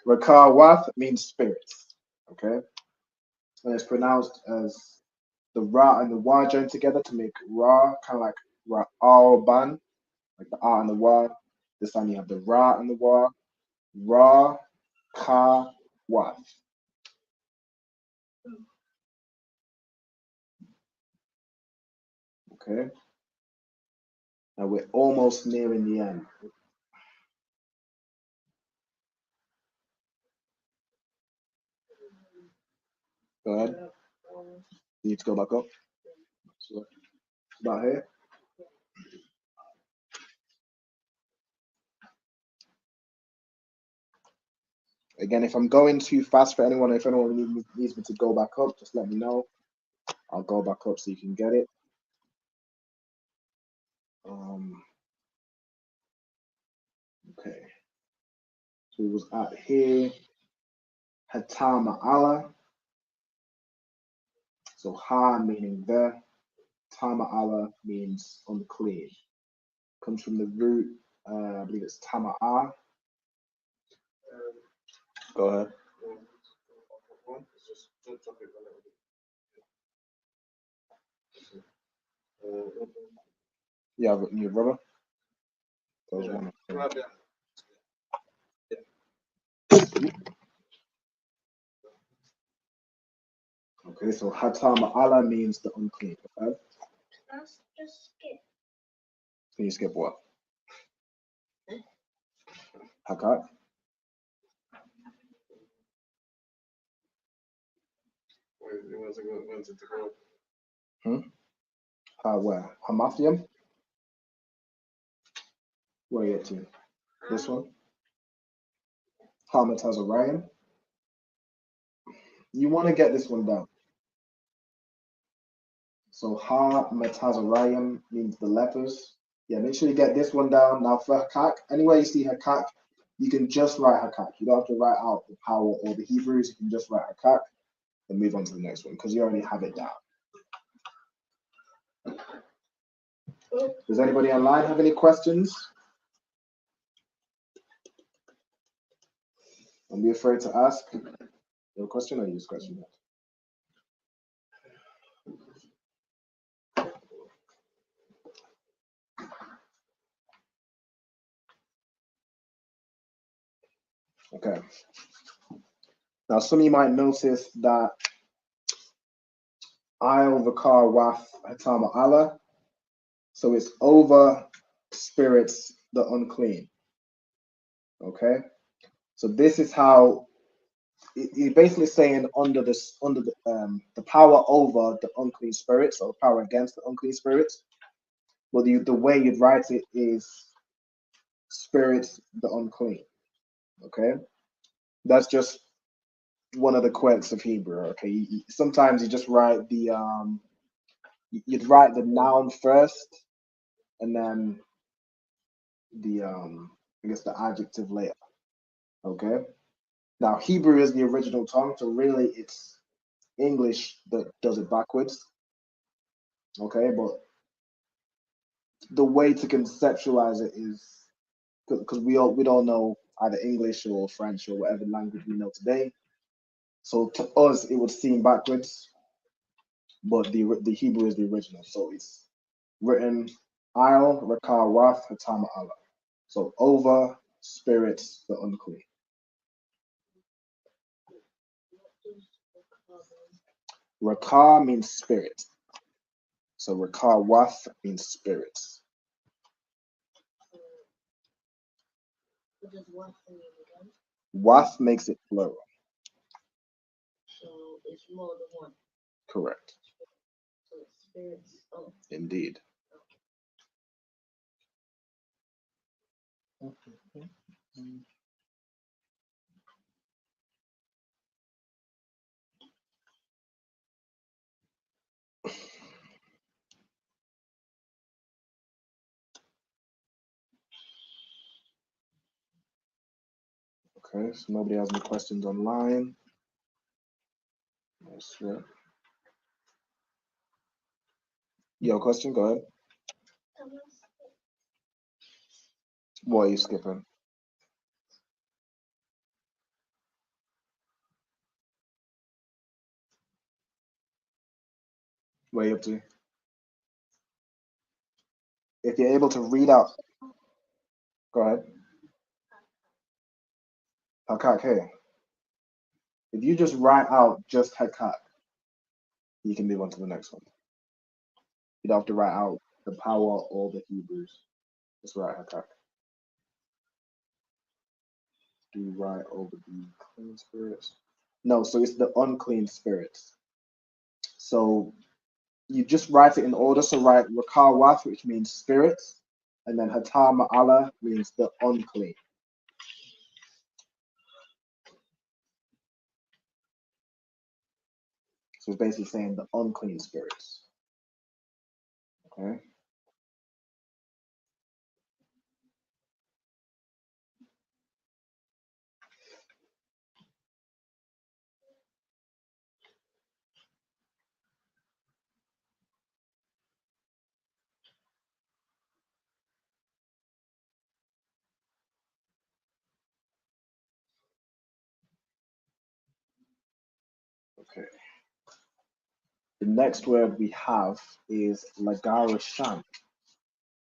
Rakah Wath means spirits. Okay? And it's pronounced as the Ra and the Wa joined together to make Ra, kind of like Ra'al-ban, like the Ah and the Wa. This time you have the Ra and the Wa. Ra, Ka, Wath. Okay? Now we're almost nearing the end. Go ahead. You need to go back up. So, about here. Again, if I'm going too fast for anyone, if anyone needs me to go back up, just let me know. I'll go back up so you can get it. Okay. So it was at here. Hatama Allah. So ha meaning the. Tama Allah means unclean. Comes from the root, I believe it's tama'a. Go ahead. Yeah, your brother. Okay, so hatama Allah means the unclean. Okay? Let's just skip. Can you skip what? HAKACH. Where? Hamathium? Where are you at to? This one? Hamatazarian? You want to get this one down. So Hamatazarian means the lepers. Yeah, make sure you get this one down. Now for HAKACH, anywhere you see HAKACH, you can just write HAKACH. You don't have to write out the power or the Hebrews. You can just write HAKACH and move on to the next one because you already have it down. Does anybody online have any questions? Don't be afraid to ask. You have a question or you just question? Okay. Now some of you might notice that I'll Vakar Wath Hatama Allah. So it's over spirits the unclean. Okay. So this is how you're basically saying under the power over the unclean spirits or power against the unclean spirits. But the way you'd write it is spirits the unclean. Okay. That's just one of the quirks of Hebrew. Okay. Sometimes you just write you'd write the noun first and then the I guess the adjective later. Okay. Now Hebrew is the original tongue, so really it's English that does it backwards. Okay, but the way to conceptualize it is because we all know either English or French or whatever language we know today. So to us it would seem backwards, but the Hebrew is the original. So it's written I'll Rakar Wath Hatama Allah. So over spirits the unclean. Rakar means spirit. So Rakar Wath means spirits. What does Wath mean again? Wath makes it plural. So it's more than one. Correct. So it's spirits. Oh. Indeed. Okay, so nobody has any questions online. Yes, sir. You have a question? Go ahead. What are you skipping? What are you up to? If you're able to read out, go ahead. HAKACH, hey. If you just write out just HAKACH, you can move on to the next one. You don't have to write out the power or the Hebrews. Just write HAKACH. Do write over the clean spirits. No, so it's the unclean spirits. So you just write it in order. So write Rakawat, which means spirit, and then Hatar Ma'ala means the unclean. So it's basically saying the unclean spirits. Okay. Okay. The next word we have is Lagarashan,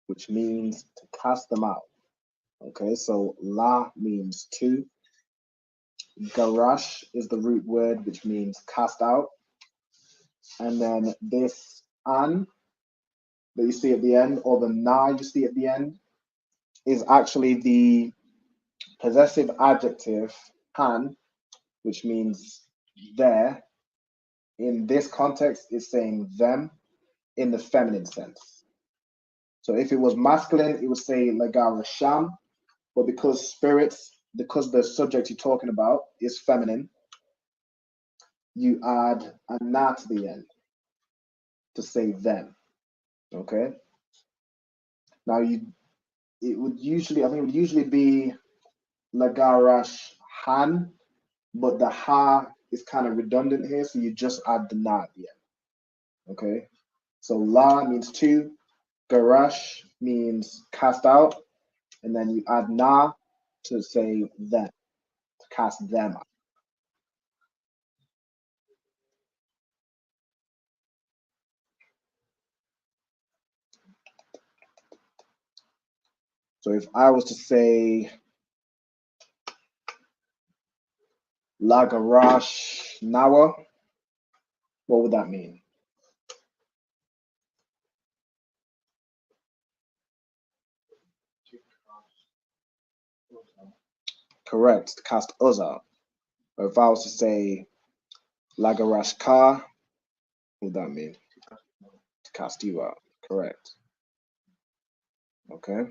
which means to cast them out. Okay, so La means two. Garash is the root word, which means cast out. And then this an that you see at the end, or the na you see at the end, is actually the possessive adjective han, which means there. In this context, it's saying them in the feminine sense. So if it was masculine, it would say Lagarasham, but because the subject you're talking about is feminine, you add a na to the end to say them. Okay. Now it would usually be Lagarash Han, but the ha is kind of redundant here, so you just add the na at the end. Okay. So la means two, garash means cast out, and then you add na to say them, to cast them out. So if I was to say Lagarash Nawa, what would that mean? Correct, to cast us out. Or if I was to say Lagarash Ka, what would that mean? To cast you out. Correct. Okay.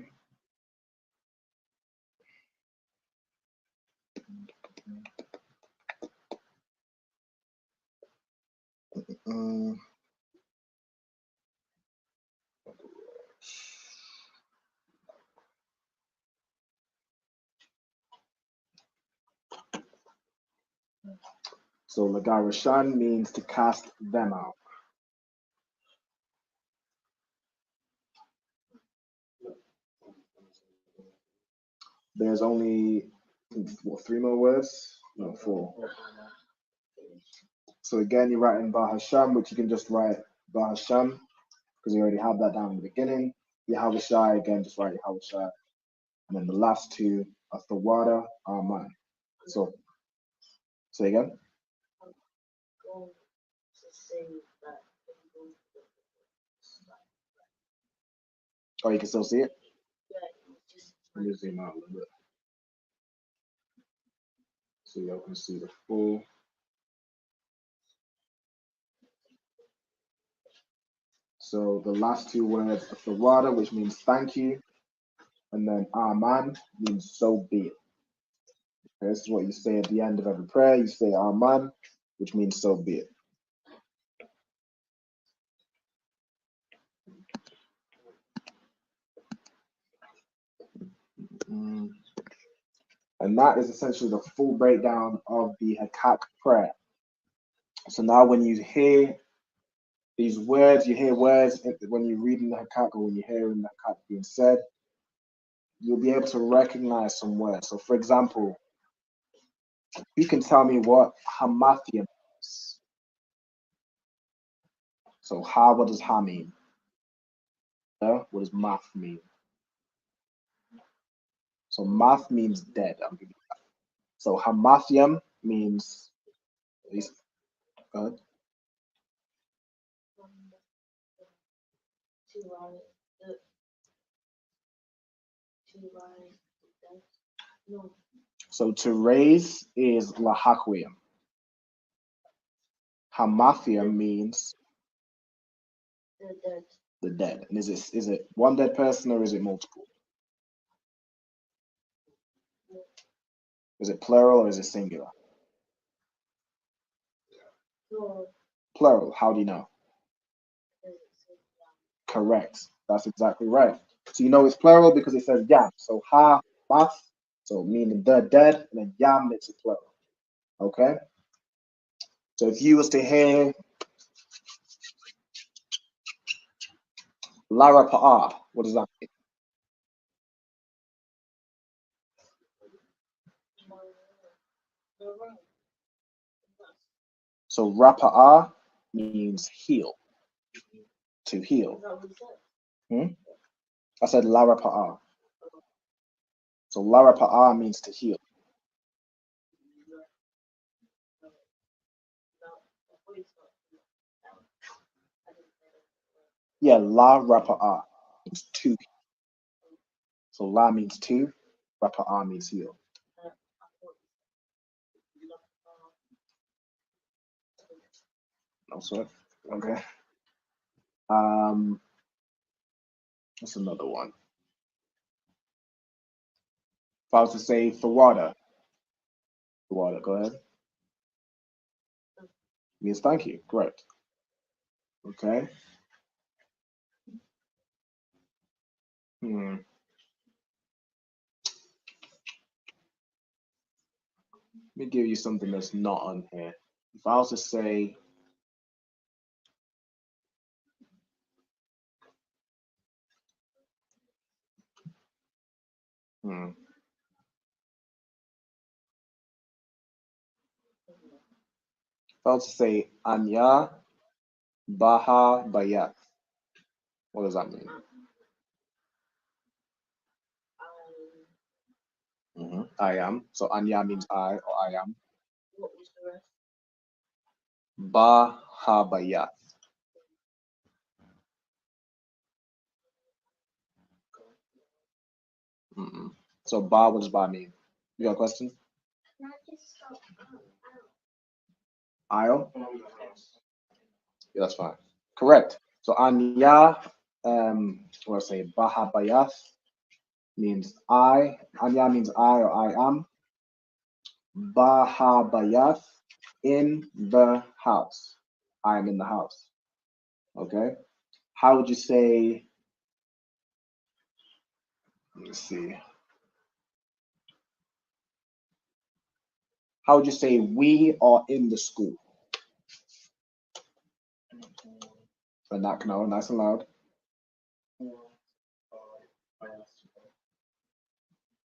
So Lagarashan means to cast them out. There's only three more words? No, four. So again, you're writing Bahasham, which you can just write Bahasham because you already have that down in the beginning. Yahavashai, again, just write Yahavashai. And then the last two are Thawada, Arman. So, say again. I'm going to say that. Oh, you can still see it? Yeah, just Let me zoom out a little bit. So y'all can see the full. So the last two words are Thawada, which means thank you. And then Aman means so be it. Okay, this is what you say at the end of every prayer. You say Aman, which means so be it. And that is essentially the full breakdown of the HAKACH prayer. So now when you hear these words, you hear words when you're reading the HAKACH or when you're hearing the HAKACH being said, you'll be able to recognize some words. So for example, you can tell me what Hamathium is. So ha, what does ha mean? What does math mean? So math means dead. I'll give you that. So Hamathium means, go ahead. So to raise is Lahakwium. Hamathia means The dead. the dead. And is it one dead person or is it multiple? Is it plural or is it singular? Plural. Plural. How do you know? Correct. That's exactly right. So you know it's plural because it says yam. So ha, math, so meaning the dead, and then yam makes it plural. Okay? So if you was to hear Lara Pa'a, what does that mean? So Rapa'a means heal, to heal. I said Lara Pa'a. So Lara Pa'a means to heal. Yeah, La Rapa'a means to. So La means to, Rapa'a means heal. No sweat. Okay. What's another one? If I was to say Fawada, go ahead. Means thank you. Correct. Okay. Let me give you something that's not on here. If I was to say, if I was to say Anya Baha Bayat, what does that mean? I am. So Anya means I or I am. What was the rest? Baha Bayat. So Ba, what does Ba mean? You got a question? Not just stop Aisle? Yeah, that's fine. Correct. So Anya, what I say, Baha Bayat means I. Anya means I or I am. Baha Bayat, in the house. I am in the house. Okay. How would you say? Let me see. How would you say we are in the school? But not no, nice and loud.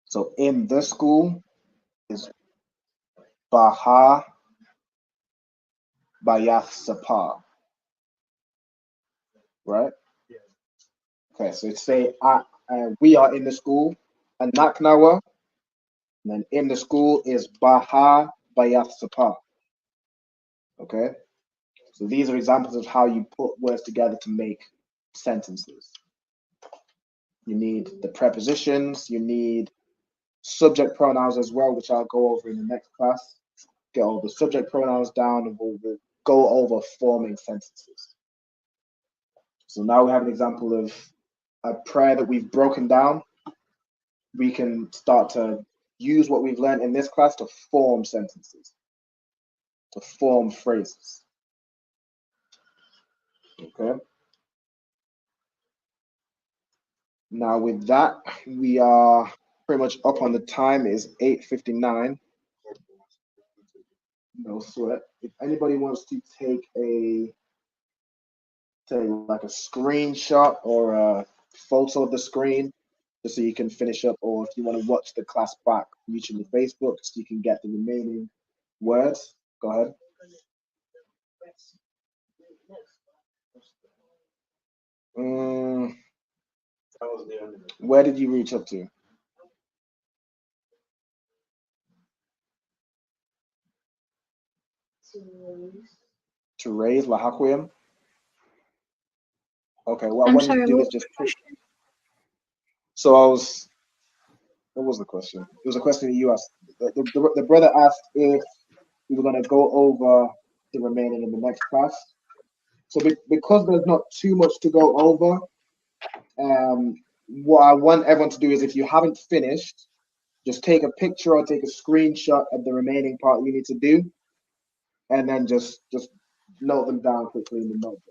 So in the school is Baha Bayath Sapa. Right? Okay, so it's say we are in the school, and Naknawa, and then in the school is Baha Bayath Sapa. Okay? So these are examples of how you put words together to make sentences. You need the prepositions, you need subject pronouns as well, which I'll go over in the next class. Get all the subject pronouns down and we'll go over forming sentences. So now we have an example of a prayer that we've broken down. We can start to use what we've learned in this class to form sentences, to form phrases. Okay. Now with that, we are pretty much up on the time. It is 8:59. No sweat. If anybody wants to take like a screenshot or a photo of the screen, just so you can finish up, or if you want to watch the class back on YouTube and Facebook, so you can get the remaining words, go ahead. Where did you reach up to? To raise Lahakwim? Okay, well, I I'm want you sorry, to do what is just push. So what was the question? It was a question that you asked. The brother asked if we were going to go over the remaining in the next class. So because there's not too much to go over, what I want everyone to do is if you haven't finished, just take a picture or take a screenshot of the remaining part you need to do, and then just note them down quickly in the notebook.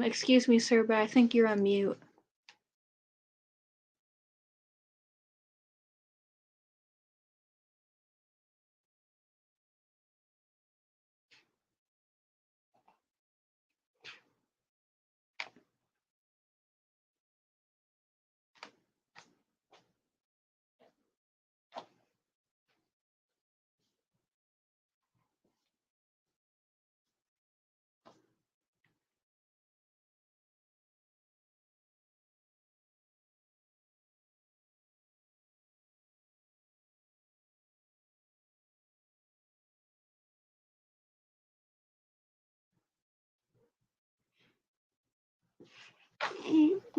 Excuse me, sir, but I think you're on mute.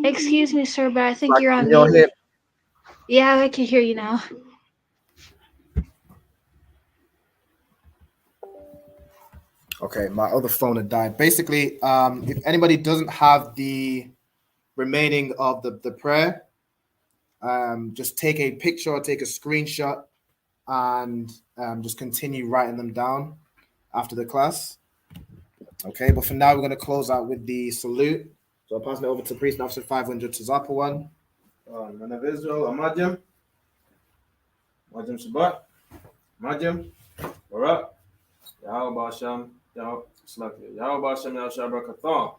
Excuse me, sir, but I think you're on mute. Yeah, I can hear you now. Okay, my other phone had died. Basically, if anybody doesn't have the remaining of the prayer, just take a picture or take a screenshot and just continue writing them down after the class. Okay, but for now, we're going to close out with the salute. So I'll pass it over to Priest Officer 500 to Zapawan. Man of Israel, Amadim. Amadim Shabbat. Amadim. Barak. Yahweh Basham. Yahweh Basham Yahshua Barakatham.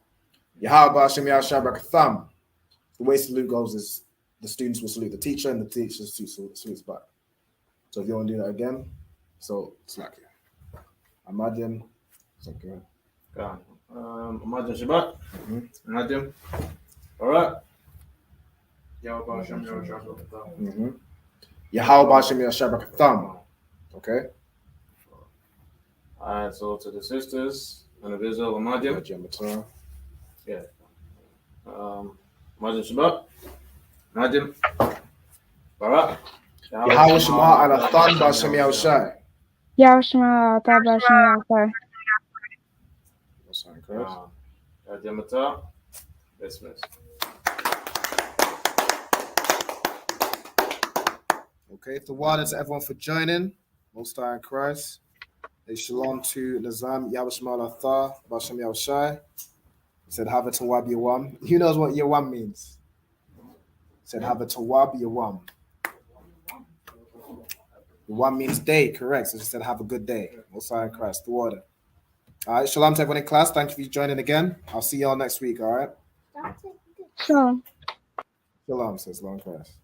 Yahweh Hashem Yahshua Barakatham. The way salute goes is the students will salute the teacher and the teacher salutes back. So if you want to do that again, so slack it. Amadim. Okay. Amadim Shabbat. Amadim. Barak. Yahweh Basham Yahshua Barakatham. Yahweh Hashem Yahshua Barakatham. Okay. All right, so to the sisters, Man of Israel, Amadim. Yeah. Amadim Shabbat. Amadim. Barak. Yahweh Shema Alathan B'Hashem Yahushai. Yahshua Tabashim Yahshua. Yamata. Dismiss. Okay, the water to everyone for joining. Most High in Christ. A shalom to Nazam Yahweh Shema Alathan B'Hashem Yahushai. He said, have a tawab yawam. Who knows what yawam means? He said, have a tawab yawam. Yawam means day, correct. So she said, have a good day. Most High in Christ, the water. All right, shalom to everyone in class. Thank you for joining again. I'll see y'all next week, all right? Shalom. Shalom, says long Christ.